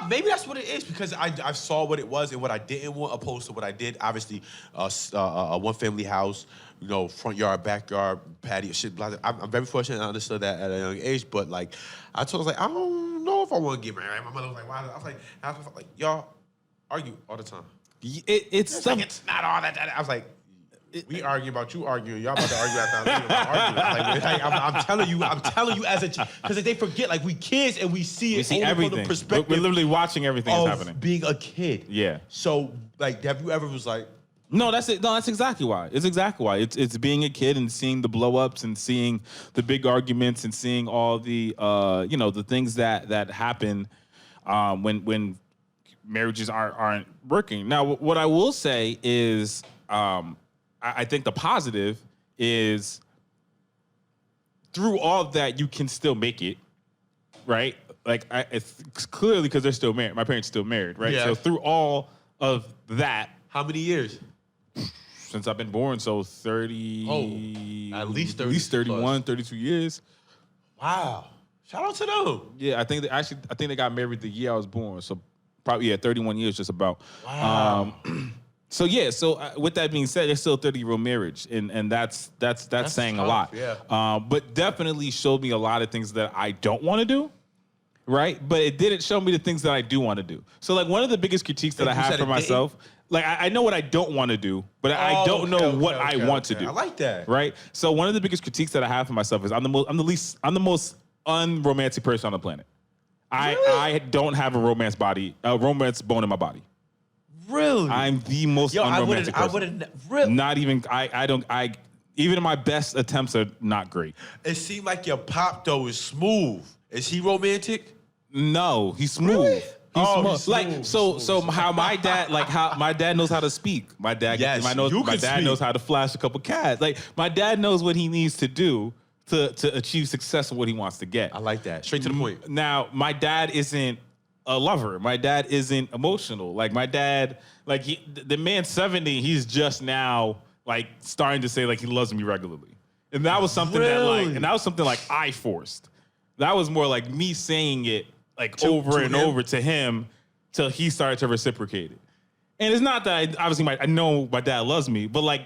maybe that's what it is because I saw what it was and what I didn't want opposed to what I did. Obviously, one family house, you know, front yard, backyard, patio, shit. Blah, blah. I'm very fortunate. I understood that at a young age, but like, I told her, like, I don't know if I want to get married. My mother was like, why? I was like, y'all argue all the time. It's Like, it's not all that. I was like, we argue about you arguing. Y'all about to argue after I'm arguing. Like, I'm telling you as a because they forget like we kids and we see it only everything. from the perspective We're literally watching everything that's of happening. being a kid. Yeah. So like, have you ever was like, No, that's it. No, that's exactly why. It's exactly why. It's being a kid and seeing the blow ups and seeing the big arguments and seeing all the the things that happen when marriages aren't working. Now, what I will say is I think the positive is through all of that you can still make it, right? Like it's clearly because they're still married. My parents still married, right? Yeah. So through all of that. how many years? Since I've been born, so 30... at least 30 At least 31, 32 years. Wow. Shout out to them. Yeah, I think they got married the year I was born. So probably, 31 years just about. Wow. So with that being said, it's still a 30-year-old marriage. And that's saying a tough, lot. yeah. But definitely showed me a lot of things that I don't want to do. Right? But it didn't show me the things that I do want to do. So like one of the biggest critiques that I have for myself... Like I know what I don't want to do, but I don't know what I want to do. I like that. Right? So one of the biggest critiques that I have for myself is I'm the most unromantic person on the planet. I don't have a romance bone in my body. Really? I'm the most unromantic person. I wouldn't. Really? Not even even in my best attempts are not great. It seemed like your pop though is smooth. Is he romantic? No, he's smooth. Really? He's smooth. He's smooth. So how my dad knows how to speak. My dad Yes, my you can dad speak. knows how to flash a couple cats. Like my dad knows what he needs to do to achieve success in what he wants to get. I like that. Straight to the point. Now, my dad isn't a lover. My dad isn't emotional. Like my dad, like the man's 70, he's just now like starting to say like he loves me regularly. And that was something that I forced. That was more like me saying it like over and over to him till he started to reciprocate it. And it's not that I know my dad loves me, but like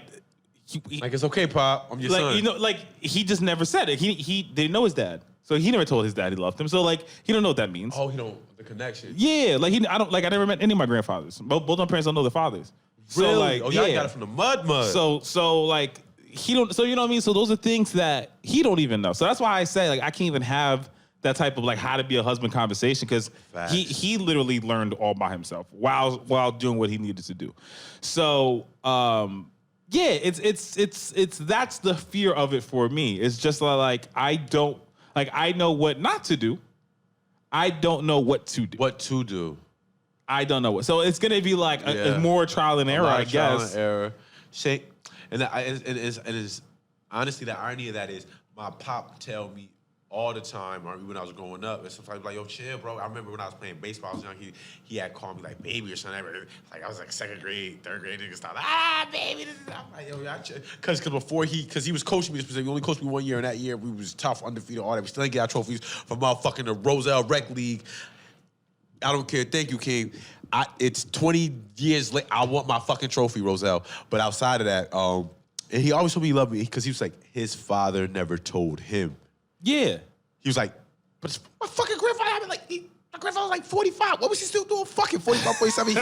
Like it's okay, Pop. I'm your like son. you know, like he just never said it. He didn't know his dad, so he never told his dad he loved him. So like he don't know what that means. Oh, the connection. Yeah, like I never met any of my grandfathers. Both my parents don't know their fathers. So Really? like, Y'all got it from the mud. So like he don't. So you know what I mean. So those are things that he don't even know. So that's why I say like I can't even have that type of like how to be a husband conversation because he literally learned all by himself while doing what he needed to do. So yeah, it's that's the fear of it for me. It's just like I know what not to do. I don't know what to do. What to do? I don't know what. So it's gonna be like a more trial and error, I guess. Trial and error. And it's honestly the irony of that is my pop tell me all the time, or when I was growing up, and sometimes like, yo, chill, bro. I remember when I was playing baseball, I was young, he had called me like baby or something. Like I was like second grade, third grade, niggas started baby. This is I'm like, yo, because before he was coaching me, he only coached me 1 year, and that year we was tough, undefeated, all that. We still didn't get our trophies from motherfucking the Roselle Rec League. I don't care. Thank you, King. It's 20 years late. I want my fucking trophy, Roselle. But outside of that, and he always told me he loved me because he was like, his father never told him. Yeah. He was like, but it's my fucking grandfather, I mean, like, my grandfather was like 45. What was he still doing? Fucking 45, 47.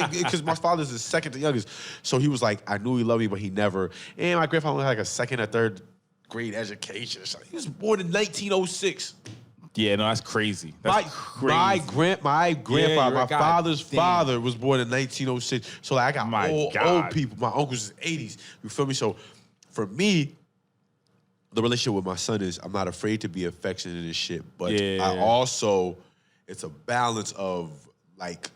Because my father's the second to youngest. So he was like, I knew he loved me, but he never. And my grandfather had like a second or third grade education. So he was born in 1906. Yeah, no, that's crazy. That's crazy. My grandfather, my father's father was born in 1906. So like, I got old people. My uncles is 80s. You feel me? So for me, the relationship with my son is I'm not afraid to be affectionate and shit, but I also, it's a balance of like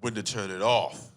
when to turn it off.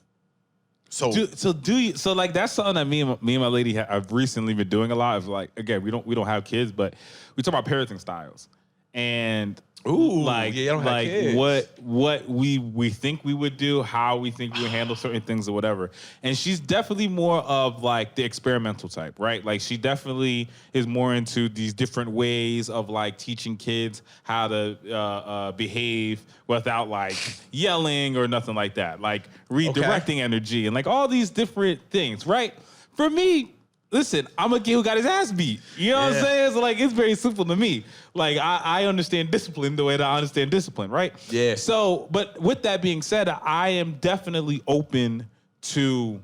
So like that's something that me and my lady have recently been doing a lot of like, again, we don't have kids, but we talk about parenting styles and I don't have kids. what we think we would do, how we think we would handle certain things or whatever. And she's definitely more of like the experimental type, right? Like she definitely is more into these different ways of like teaching kids how to behave without like yelling or nothing like that. Like redirecting energy and like all these different things, right? For me, listen, I'm a kid who got his ass beat. You know what I'm saying? So like, it's very simple to me. Like I understand discipline the way that I understand discipline, right? Yeah. So, but with that being said, I am definitely open to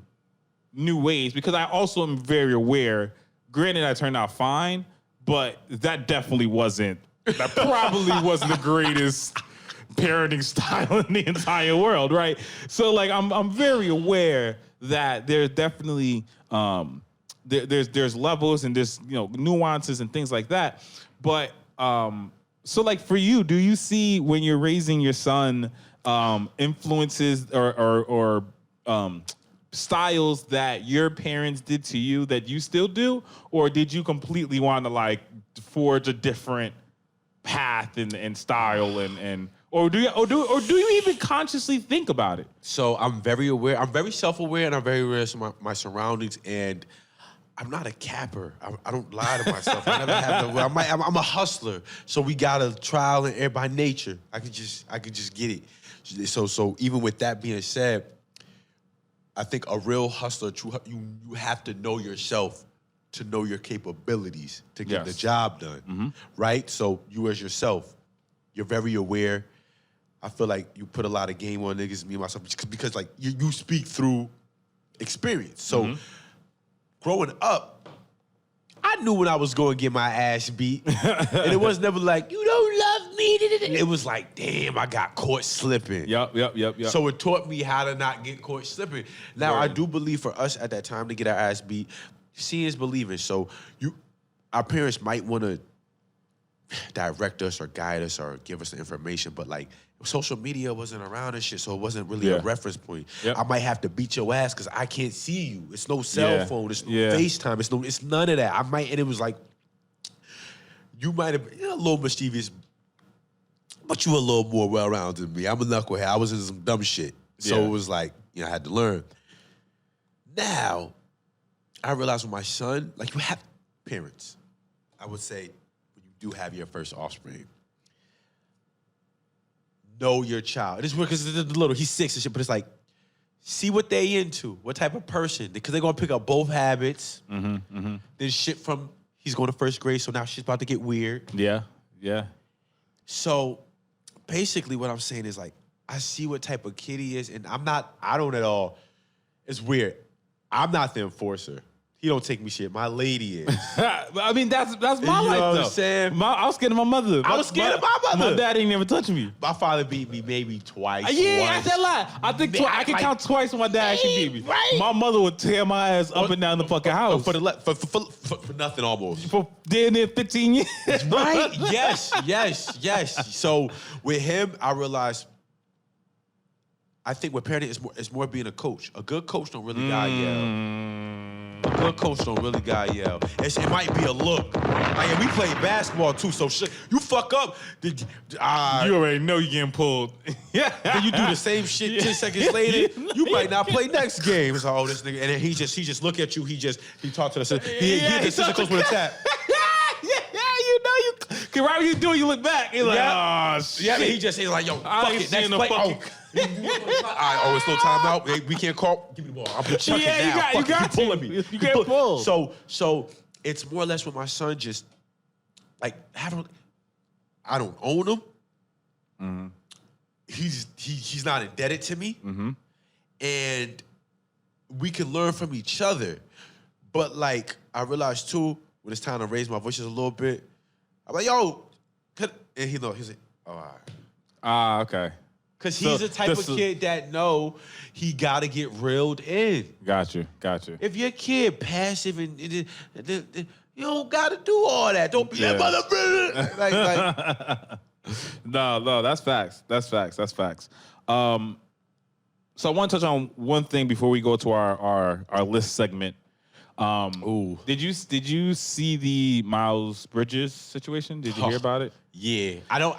new ways because I also am very aware, granted I turned out fine, but that probably wasn't the greatest parenting style in the entire world, right? So like, I'm very aware that there's definitely, there's levels and there's nuances and things like that. But so like for you, do you see when you're raising your son influences or styles that your parents did to you that you still do, or did you completely want to like forge a different path and style and or do you even consciously think about it? So I'm very aware. I'm very self-aware, and I'm very aware of my surroundings. And I'm not a capper. I don't lie to myself. I never have no. I'm a hustler. So we got a trial and error by nature. I could just get it. So even with that being said, I think a real hustler, you have to know yourself to know your capabilities to get the job done, right? So you as yourself, you're very aware. I feel like you put a lot of game on niggas, me and myself, because like you speak through experience. So growing up, I knew when I was going to get my ass beat, and it was never like, you don't love me. It was like, damn, I got caught slipping. Yep. So it taught me how to not get caught slipping. Now, I do believe for us at that time to get our ass beat, seeing is believing. So our parents might want to direct us or guide us or give us the information, but like social media wasn't around and shit, so it wasn't really a reference point. Yep. I might have to beat your ass because I can't see you. It's no cell phone. It's no FaceTime. It's none of that. And it was like, you might have been a little mischievous, but you were a little more well-rounded than me. I'm a knucklehead. I was in some dumb shit. So it was like, I had to learn. Now, I realized with my son, like you have parents, I would say, when you do have your first offspring, know your child. It's weird because it's little. He's 6 and shit, but it's like, see what they into, what type of person, because they're gonna pick up both habits. Then shit from he's going to first grade, so now shit's about to get weird. Yeah. So basically, what I'm saying is like, I see what type of kid he is, and I don't at all. It's weird. I'm not the enforcer. He don't take me shit. My lady is. I mean, that's my You life, know though. what I'm saying? I was scared of my mother. I was scared of my mother. My dad ain't never touched me. My father beat me maybe twice. Yeah, once. that's that lie. I think I can count twice when my dad actually beat me. Right. My mother would tear my ass up and down the fucking house For nothing almost. for damn near 15 years. Right? Yes. So with him, I realized I think with parenting is more being a coach. A good coach don't really gotta yell. A good coach don't really gotta yell. It might be a look. Like, we play basketball too, so shit, you fuck up. You already know you getting pulled. Then you do the same shit 10 seconds later, you might not play next game. It's like, oh, this nigga. And then he just look at you, he talk to the he just sits close with a tap. You know you. Cause right when you do it, you look back. You're like, oh shit. Yeah, he's like, yo, I fuck ain't it, next seeing the play. fucking- All right, it's no time out. We can't call. Give me the ball. I'm gonna chuck Yeah, it you now. got- Fuck you it, got keep pulling to. me. You Keep can't pull- pull. So it's more or less with my son. Just like I don't own him. Mm-hmm. He's not indebted to me, Mm-hmm. and we can learn from each other. But like I realized too, when it's time to raise my voices a little bit, I'm like, yo, and he's like, oh, all right. Okay. Because So he's the type of this is- kid that know he got to get reeled in. Got you. If your kid passive and you don't got to do all that. Don't be that mother. Like, No, that's facts. That's facts. So I want to touch on one thing before we go to our list segment. ooh. Did you see the Miles Bridges situation? Did you hear about it? Yeah. I don't.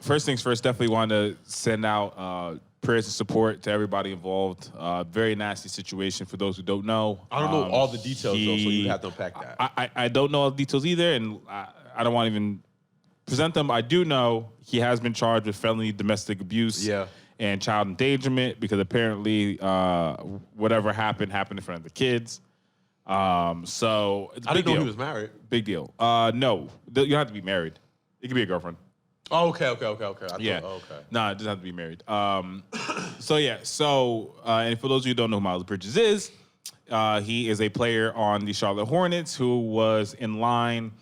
First things first, definitely want to send out prayers and support to everybody involved. Very nasty situation for those who don't know. I don't know all the details, though, so you have to unpack that. I don't know all the details either, and I don't want to even present them. I do know he has been charged with felony domestic abuse and child endangerment because apparently whatever happened in front of the kids. So it's a I big didn't know deal. he was married. Big deal. No, you don't have to be married. It could be a girlfriend. Oh, okay. I thought, Yeah. okay. No, it doesn't have to be married. And for those of you who don't know who Miles Bridges is, he is a player on the Charlotte Hornets who was in line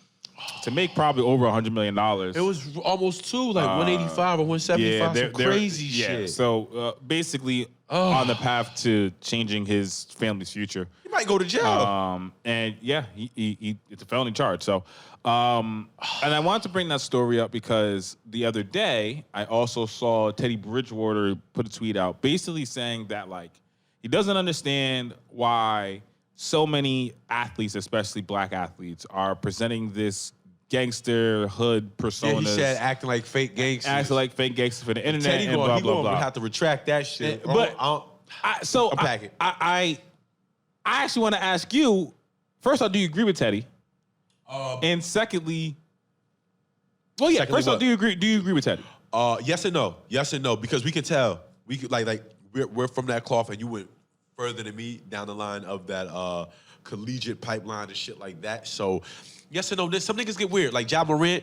to make probably over $100 million. It was almost two, like 185 or 175, some crazy shit. So basically on the path to changing his family's future. He might go to jail. And yeah, he it's a felony charge. So, and I wanted to bring that story up because the other day I also saw Teddy Bridgewater put a tweet out basically saying that like he doesn't understand why so many athletes, especially black athletes, are presenting this gangster hood persona. Yeah, he said acting like fake gangsters. Acting like fake gangsters for the internet Teddy and blah, blah, going blah. to have to retract that shit. But Unpack it. I actually want to ask you, first off, do you agree with Teddy? And secondly, first off, do you agree with Teddy? Yes and no, because we can tell. We could we're from that cloth, and you went further than me down the line of that collegiate pipeline and shit like that. So yes and no. Some niggas get weird. Like Ja Morant,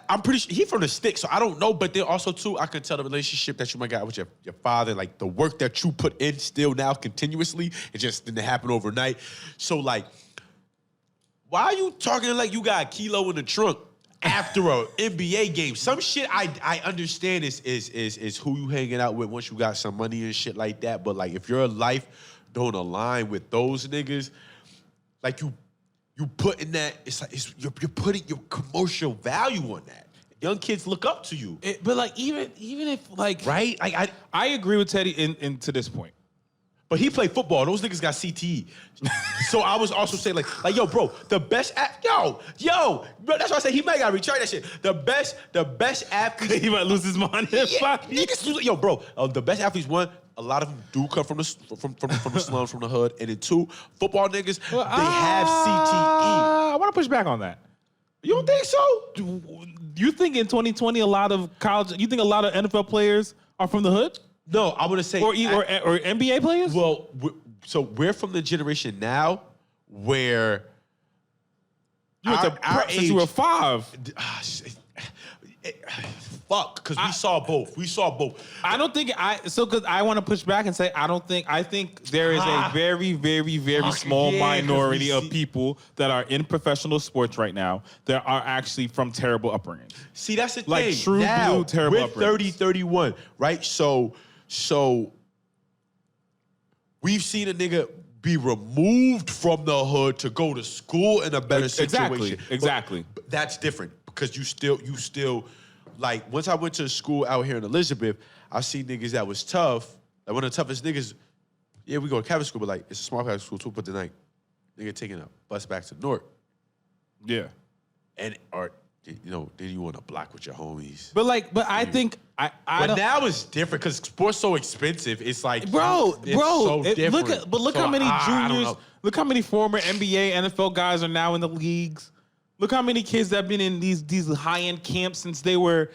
I'm pretty sure he from the stick, so I don't know. But then also too, I can tell the relationship that you might got with your father, like the work that you put in still now continuously. It just didn't happen overnight. So like, why are you talking like you got a kilo in the trunk after a NBA game? Some shit I understand is who you hanging out with once you got some money and shit like that. But like if your life don't align with those niggas, like you putting that, it's like you're putting your commercial value on that. Young kids look up to you. But like even if like Right? I agree with Teddy in to this point. But he played football. Those niggas got CTE. So I was also saying like yo, bro, the best bro, that's why I say he might gotta retract that shit. The best athletes. He might lose his mind. Niggas, yo, bro, the best athletes, one, a lot of them do come from the slums, from the hood, and then two, football niggas, they have CTE. I want to push back on that. You don't think so? You think in 2020 a lot of NFL players are from the hood? No, I'm gonna say Or NBA players? Well, so we're from the generation now where you went to prep since you were 5. fuck because we saw both. We saw both. I don't think because I want to push back and say I think there is a very, very, very small minority of people that are in professional sports right now that are actually from terrible upbringings. See, that's the like thing. True now, blue terrible we're 30, 31, right? So we've seen a nigga be removed from the hood to go to school in a better situation. Exactly. But that's different because you still, like, once I went to school out here in Elizabeth, I see niggas that was tough. Like, one of the toughest niggas, yeah, we go to Catholic school, but, like, it's a small Catholic school too, but then, like, nigga taking a bus back to North. Yeah. Or, you know, then you want to block with your homies. But I think I But don't, now it's different because sports so expensive. It's like, it's so different. Look So how many I don't juniors, know. look how many former NBA, NFL guys are now in the leagues. Look how many kids that have been in these high-end camps since they were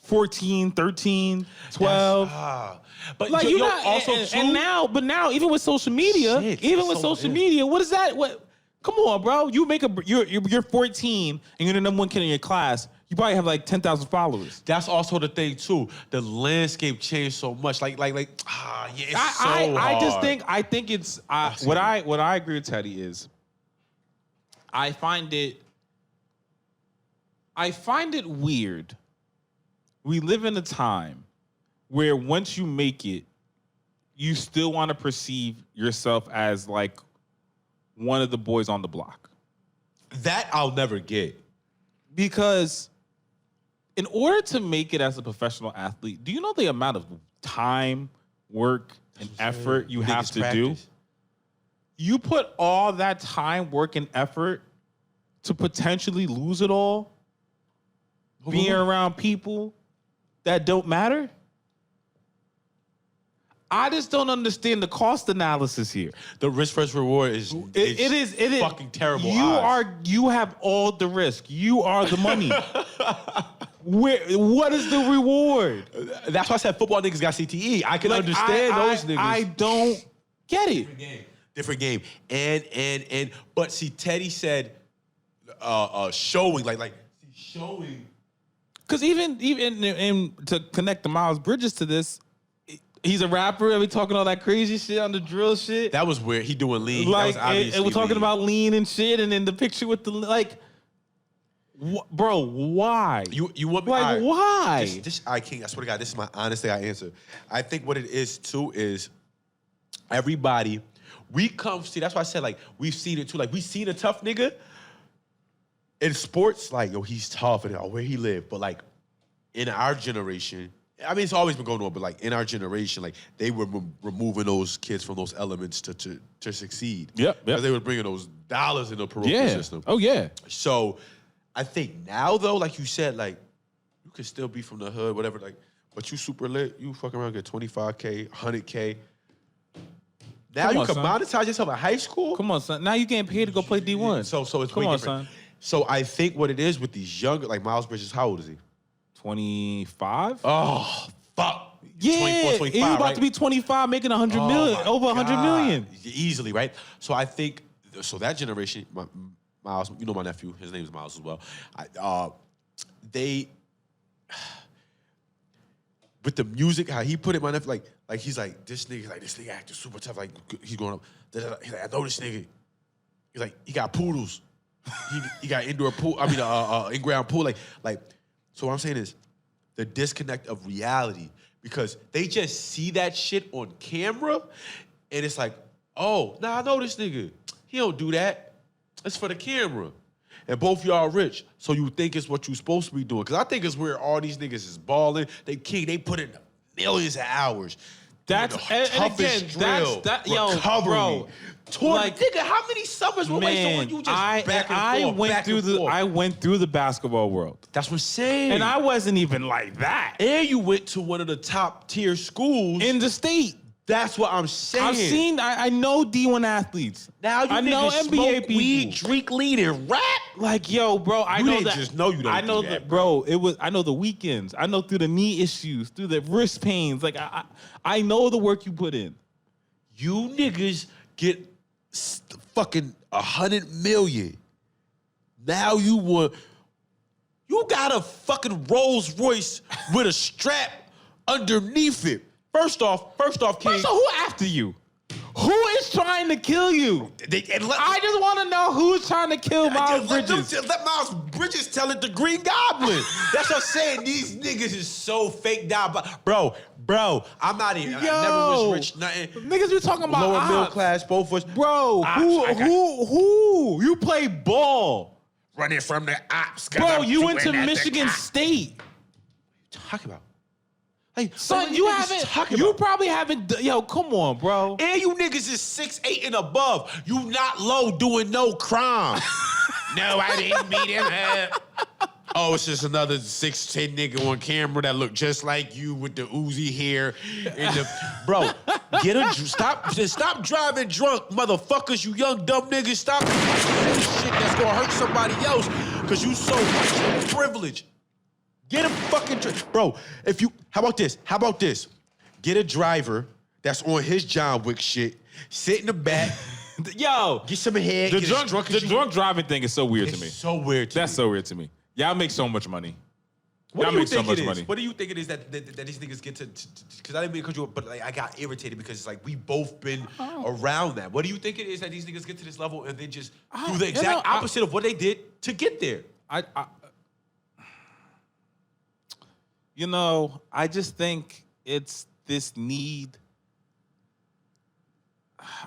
14, 13, 12. But Like you're not, also and now even with social media, what is that? What? Come on, bro. You're 14 and you're the number one kid in your class. You probably have like 10,000 followers. That's also the thing too. The landscape changed so much. It's so I just hard. think it's what I agree with Teddy is I find it weird. We live in a time where once you make it, you still want to perceive yourself as like one of the boys on the block. That I'll never get. Because in order to make it as a professional athlete, do you know the amount of time, work, and effort you have to do? You put all that time, work, and effort to potentially lose it all being around people that don't matter? I just don't understand the cost analysis here. The risk versus reward is It is fucking terrible. You have all the risk. You are the money. What is the reward? That's why I said football niggas got CTE. I can understand those niggas. I don't get it. Different game. And but see, Teddy said showing showing. Because even to connect the Miles Bridges to this, he's a rapper and we talking all that crazy shit on the drill shit. That was weird. He doing lean. Like, that was obviously and we're talking lean. about lean and shit, and then the picture with the bro, why? You want me? Like, why? I can't. I swear to God, this is my honest thing I answer. I think what it is too is everybody. We come see. That's why I said like we've seen it too. Like we seen a tough nigga in sports. Like yo, he's tough and where he lived. But like in our generation. I mean, it's always been going on, but like in our generation, like they were removing those kids from those elements to succeed. Yep. Because they were bringing those dollars in the parochial system. Oh yeah. So I think now though, like you said, like you could still be from the hood, whatever, like, but you super lit, you fucking around get 25K, 100K. Now Come you on, can son. monetize yourself in high school. Come on, son. Now you getting paid to go play D1. So it's Come way on, different. son. So I think what it is with these younger, like Miles Bridges, how old is he? 25? Oh, fuck. Yeah, 24, 25, he's about right? to be 25, making 100 Oh million, my over 100 God. million. Easily, right? So I think, so that generation, Miles, you know my nephew, his name is Miles as well. With the music, how he put it, my nephew, like he's like, this nigga acting super tough, like he's going up. He's like, I know this nigga. He's like, he got poodles. he got indoor pool, in-ground pool. Like, so what I'm saying is the disconnect of reality because they just see that shit on camera and it's like, oh, nah, I know this nigga. He don't do that. It's for the camera. And both y'all rich, so you think it's what you supposed to be doing. Because I think it's where all these niggas is balling. They put in millions of hours. That's doing the toughest drill, recovery. bro. Like, nigga, how many summers were wasted on you just back and forth? I went through the basketball world. That's what I'm saying. And I wasn't even like that. And you went to one of the top tier schools In the state. That's what I'm saying. I know D1 athletes. Now you I know niggas NBA smoke people. weed, drink lean, and rap. Like, yo, bro, I You know didn't that. just know you don't I know do that, bro. I know the weekends. I know through the knee issues, through the wrist pains. Like, I know the work you put in. You niggas get fucking 100 million. Now you You got a fucking Rolls Royce with a strap underneath it. First off, King. So who after you? Who is trying to kill you? I just want to know who's trying to kill Miles Bridges. Let Miles Bridges tell it to Green Goblin. That's what I'm saying. These niggas is so fake down. Bro, I'm not even. I never was rich, nothing. Niggas be talking about Lower middle ops. class, both of us. Bro, who? You play ball. Running from the ops. Bro, you went to Michigan State. What are you talking about? Hey, Son, you probably haven't. Yo, come on, bro. And you niggas is 6'8" and above. You not low doing no crime. No, I didn't beat him up. Oh, it's just another 6'10" nigga on camera that look just like you with the Uzi hair. Bro, stop driving drunk, motherfuckers, you young dumb niggas. Stop doing shit that's gonna hurt somebody else because you so privileged. Get a fucking bro. How about this? Get a driver that's on his John Wick shit. Sit in the back. Yo, get some head. The drunk driving thing is so weird to me. It's so weird. That's so weird to me. Y'all make so much money. Y'all make so much money. What do you think it is that these niggas get to? Because I didn't mean to cut you up, but like, I got irritated because it's like we both been around that. What do you think it is that these niggas get to this level and then just do the exact opposite of what they did to get there? I just think it's this need.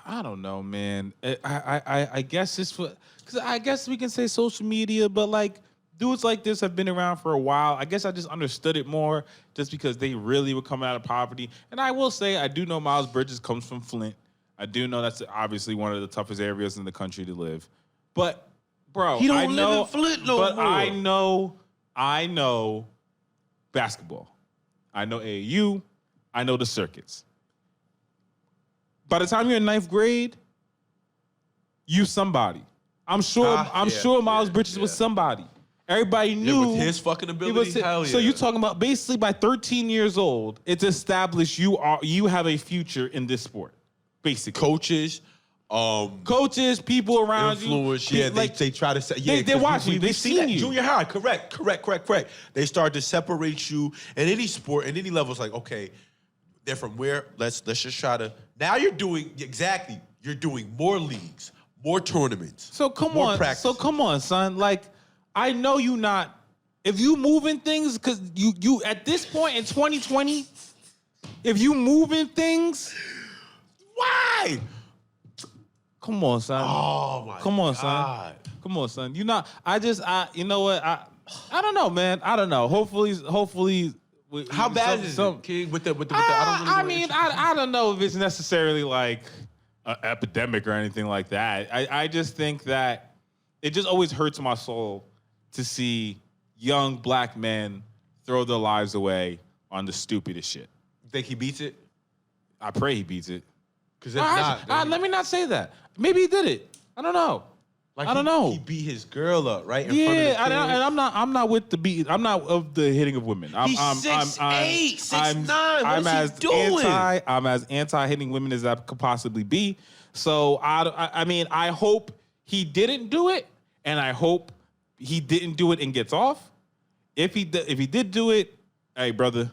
I don't know, man. I guess it's because I guess we can say social media, but like dudes like this have been around for a while. I guess I just understood it more just because they really were coming out of poverty. And I will say, I do know Miles Bridges comes from Flint. I do know that's obviously one of the toughest areas in the country to live. But, bro, he don't live in Flint no more. But I know basketball. I know AAU. I know the circuits. By the time you're in ninth grade, you somebody. I'm sure Miles Bridges was somebody. Everybody knew with his fucking ability. Hell yeah. So you're talking about basically by 13 years old, it's established you have a future in this sport. Basically, coaches, people around influence, you. Yeah, they try to say. Yeah, they're watching you. They see that. you. Junior high, correct. They start to separate you in any sport, in any level. It's like, okay, they're from where? Let's just try to. Now you're doing more leagues, more tournaments. So come on, son. Like, I know you not. If you moving things, because you at this point in 2020, if you moving things, why? Come on, son. Oh my! Come on, God. son. Come on, son. You know, you know what? I don't know, man. I don't know. Hopefully. How bad is it, King? With the I don't know if it's necessarily like an epidemic or anything like that. I just think that it just always hurts my soul to see young black men throw their lives away on the stupidest shit. You think he beats it? I pray he beats it. Because if not, let me not say that. Maybe he did it. I don't know. Like I don't know. He beat his girl up right in front of the kids. and I'm not with the beat. I'm not of the hitting of women. He's 6'8", 6'9". What is he doing? I'm as anti hitting women as I could possibly be. So I mean, I hope he didn't do it, and I hope he didn't do it and gets off. If he did do it, hey brother,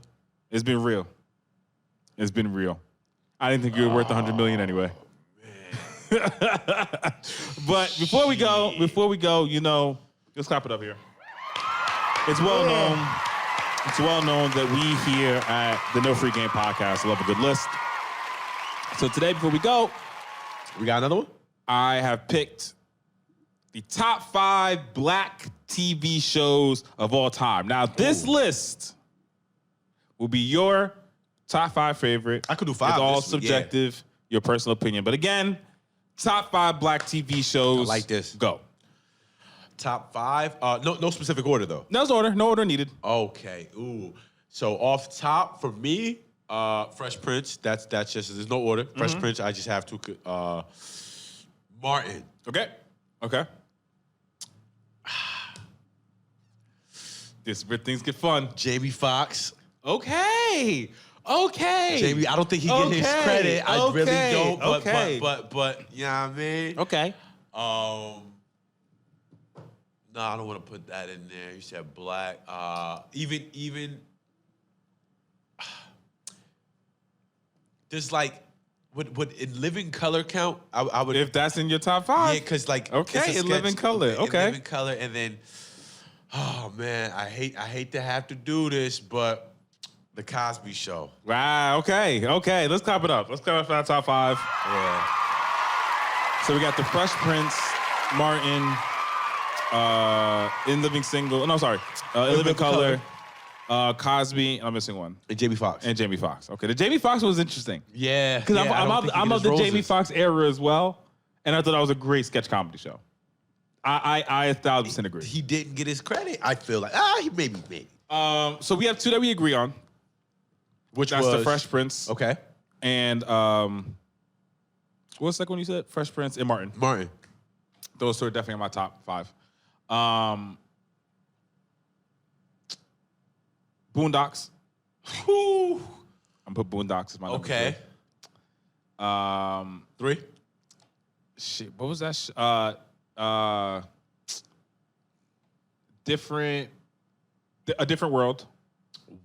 it's been real. It's been real. I didn't think you were worth $100 million anyway. But before we go, let's clap it up here. It's well known that we here at the No Free Game Podcast love a good list. So today, before we go, we got another one? I have picked the top 5 black TV shows of all time. Now, this list will be your top 5 favorite. I could do 5. It's all subjective, your personal opinion. But again, top 5 black TV shows. I like this. Go. Top 5? No specific order, though. No order needed. Okay. Ooh. So off top, for me, Fresh Prince. That's just, there's no order. Fresh Prince, I just have to. Martin. Okay. This is where things get fun. Jamie Foxx. Okay. Jamie, I don't think he get his credit. I really don't. But you know what I mean? Okay. No, I don't want to put that in there. You said black. Even. There's like, would in living color count? I would. If that's in your top 5. Yeah, because like Okay, it's a in living sketch. color. In Okay. living color, and then, oh man, I hate to have to do this, but the Cosby Show. Wow. Okay. Let's clap it up. Let's clap up our top 5. Yeah. So we got the Fresh Prince, Martin, In Living Single. No, sorry. In Living Color, Cosby. I'm missing one. And Jamie Foxx. And Jamie Foxx. Okay, the Jamie Foxx was interesting. Yeah. Because I'm of the Jamie Foxx era as well, and I thought that was a great sketch comedy show. I 1,000% agree. He didn't get his credit. I feel like he maybe. So we have 2 that we agree on. Which That's was the Fresh Prince. Okay. And what's the second one you said? Fresh Prince and Martin. Martin. Those 2 are definitely in my top 5. Boondocks. Whew. I'm put Boondocks as my number Okay. 3. 3. Shit, what was that? A Different World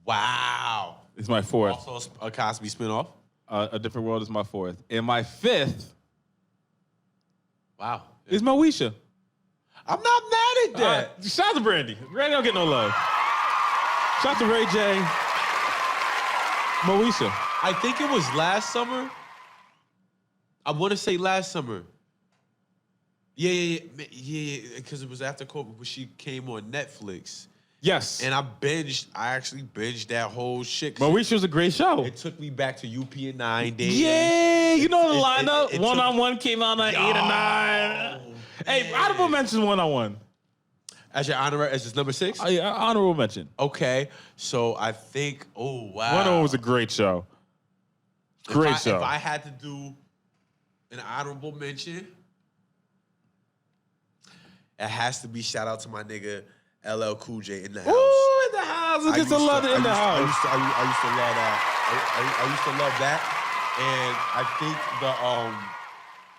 Wow. is my 4th. Also a Cosby spinoff. A Different World is my 4th. And my 5th Wow. is Moesha. I'm not mad at that. Shout out to Brandy. Brandy don't get no love. Shout out to Ray J. Moesha. I think it was last summer. I want to say last summer. Yeah, because it was after COVID, but she came on Netflix. Yes. And I actually binged that whole shit. Moesha was a great show. It took me back to UP and 9 days. Yeah, you know the It- lineup. it One-on-one came out on 8 and 9. Hey, honorable mention one-on-one. As your honor, as his number 6? Yeah, honorable mention. Okay, so I think, oh, wow. One-on-one was a great show. Great show. If I had to do an honorable mention, it has to be shout out to my nigga LL Cool J in the house. Ooh, in the house. Look at the love in the house. I used to love that. I used to love that. And I think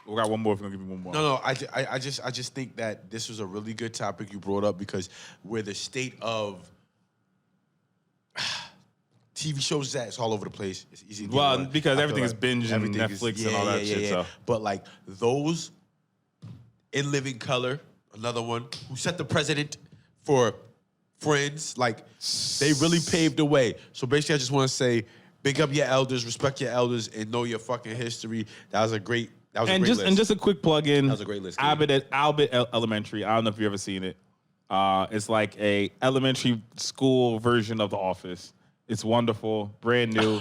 We got one more if you're going to give me one more. No, I just think that this was a really good topic you brought up because where the state of TV shows is at, it's all over the place. It's easy to get Well, one. because I everything feel is binge and everything Netflix and all that shit, so. But like those in living color, another one who set the precedent for Friends, like they really paved the way. So basically, I just want to say, big up your elders, respect your elders, and know your fucking history. That was a great. That was a great list. And just a quick plug in. That was a great list, Albert Elementary. I don't know if you've ever seen it. It's like a elementary school version of The Office. It's wonderful, brand new.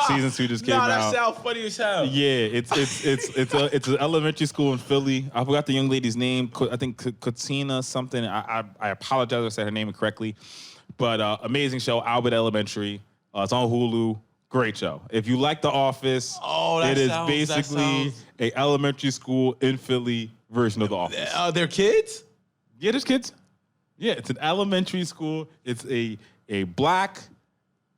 Season 2 just came out. That sounds funny as hell. Yeah, it's an elementary school in Philly. I forgot the young lady's name. I think Katina something. I apologize if I said her name incorrectly, but amazing show. Albert Elementary. It's on Hulu. Great show. If you like The Office, it is basically a elementary school in Philly version of The Office. Are there kids? Yeah, there's kids. Yeah, it's an elementary school. It's a black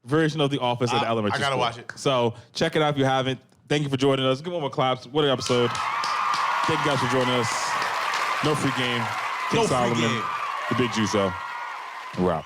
version of The Office at the elementary school. I gotta watch it. So check it out if you haven't. Thank you for joining us. Give one more claps. What an episode. Thank you guys for joining us. No free game. King No free Solomon, game. The Big Juice Show. We're out.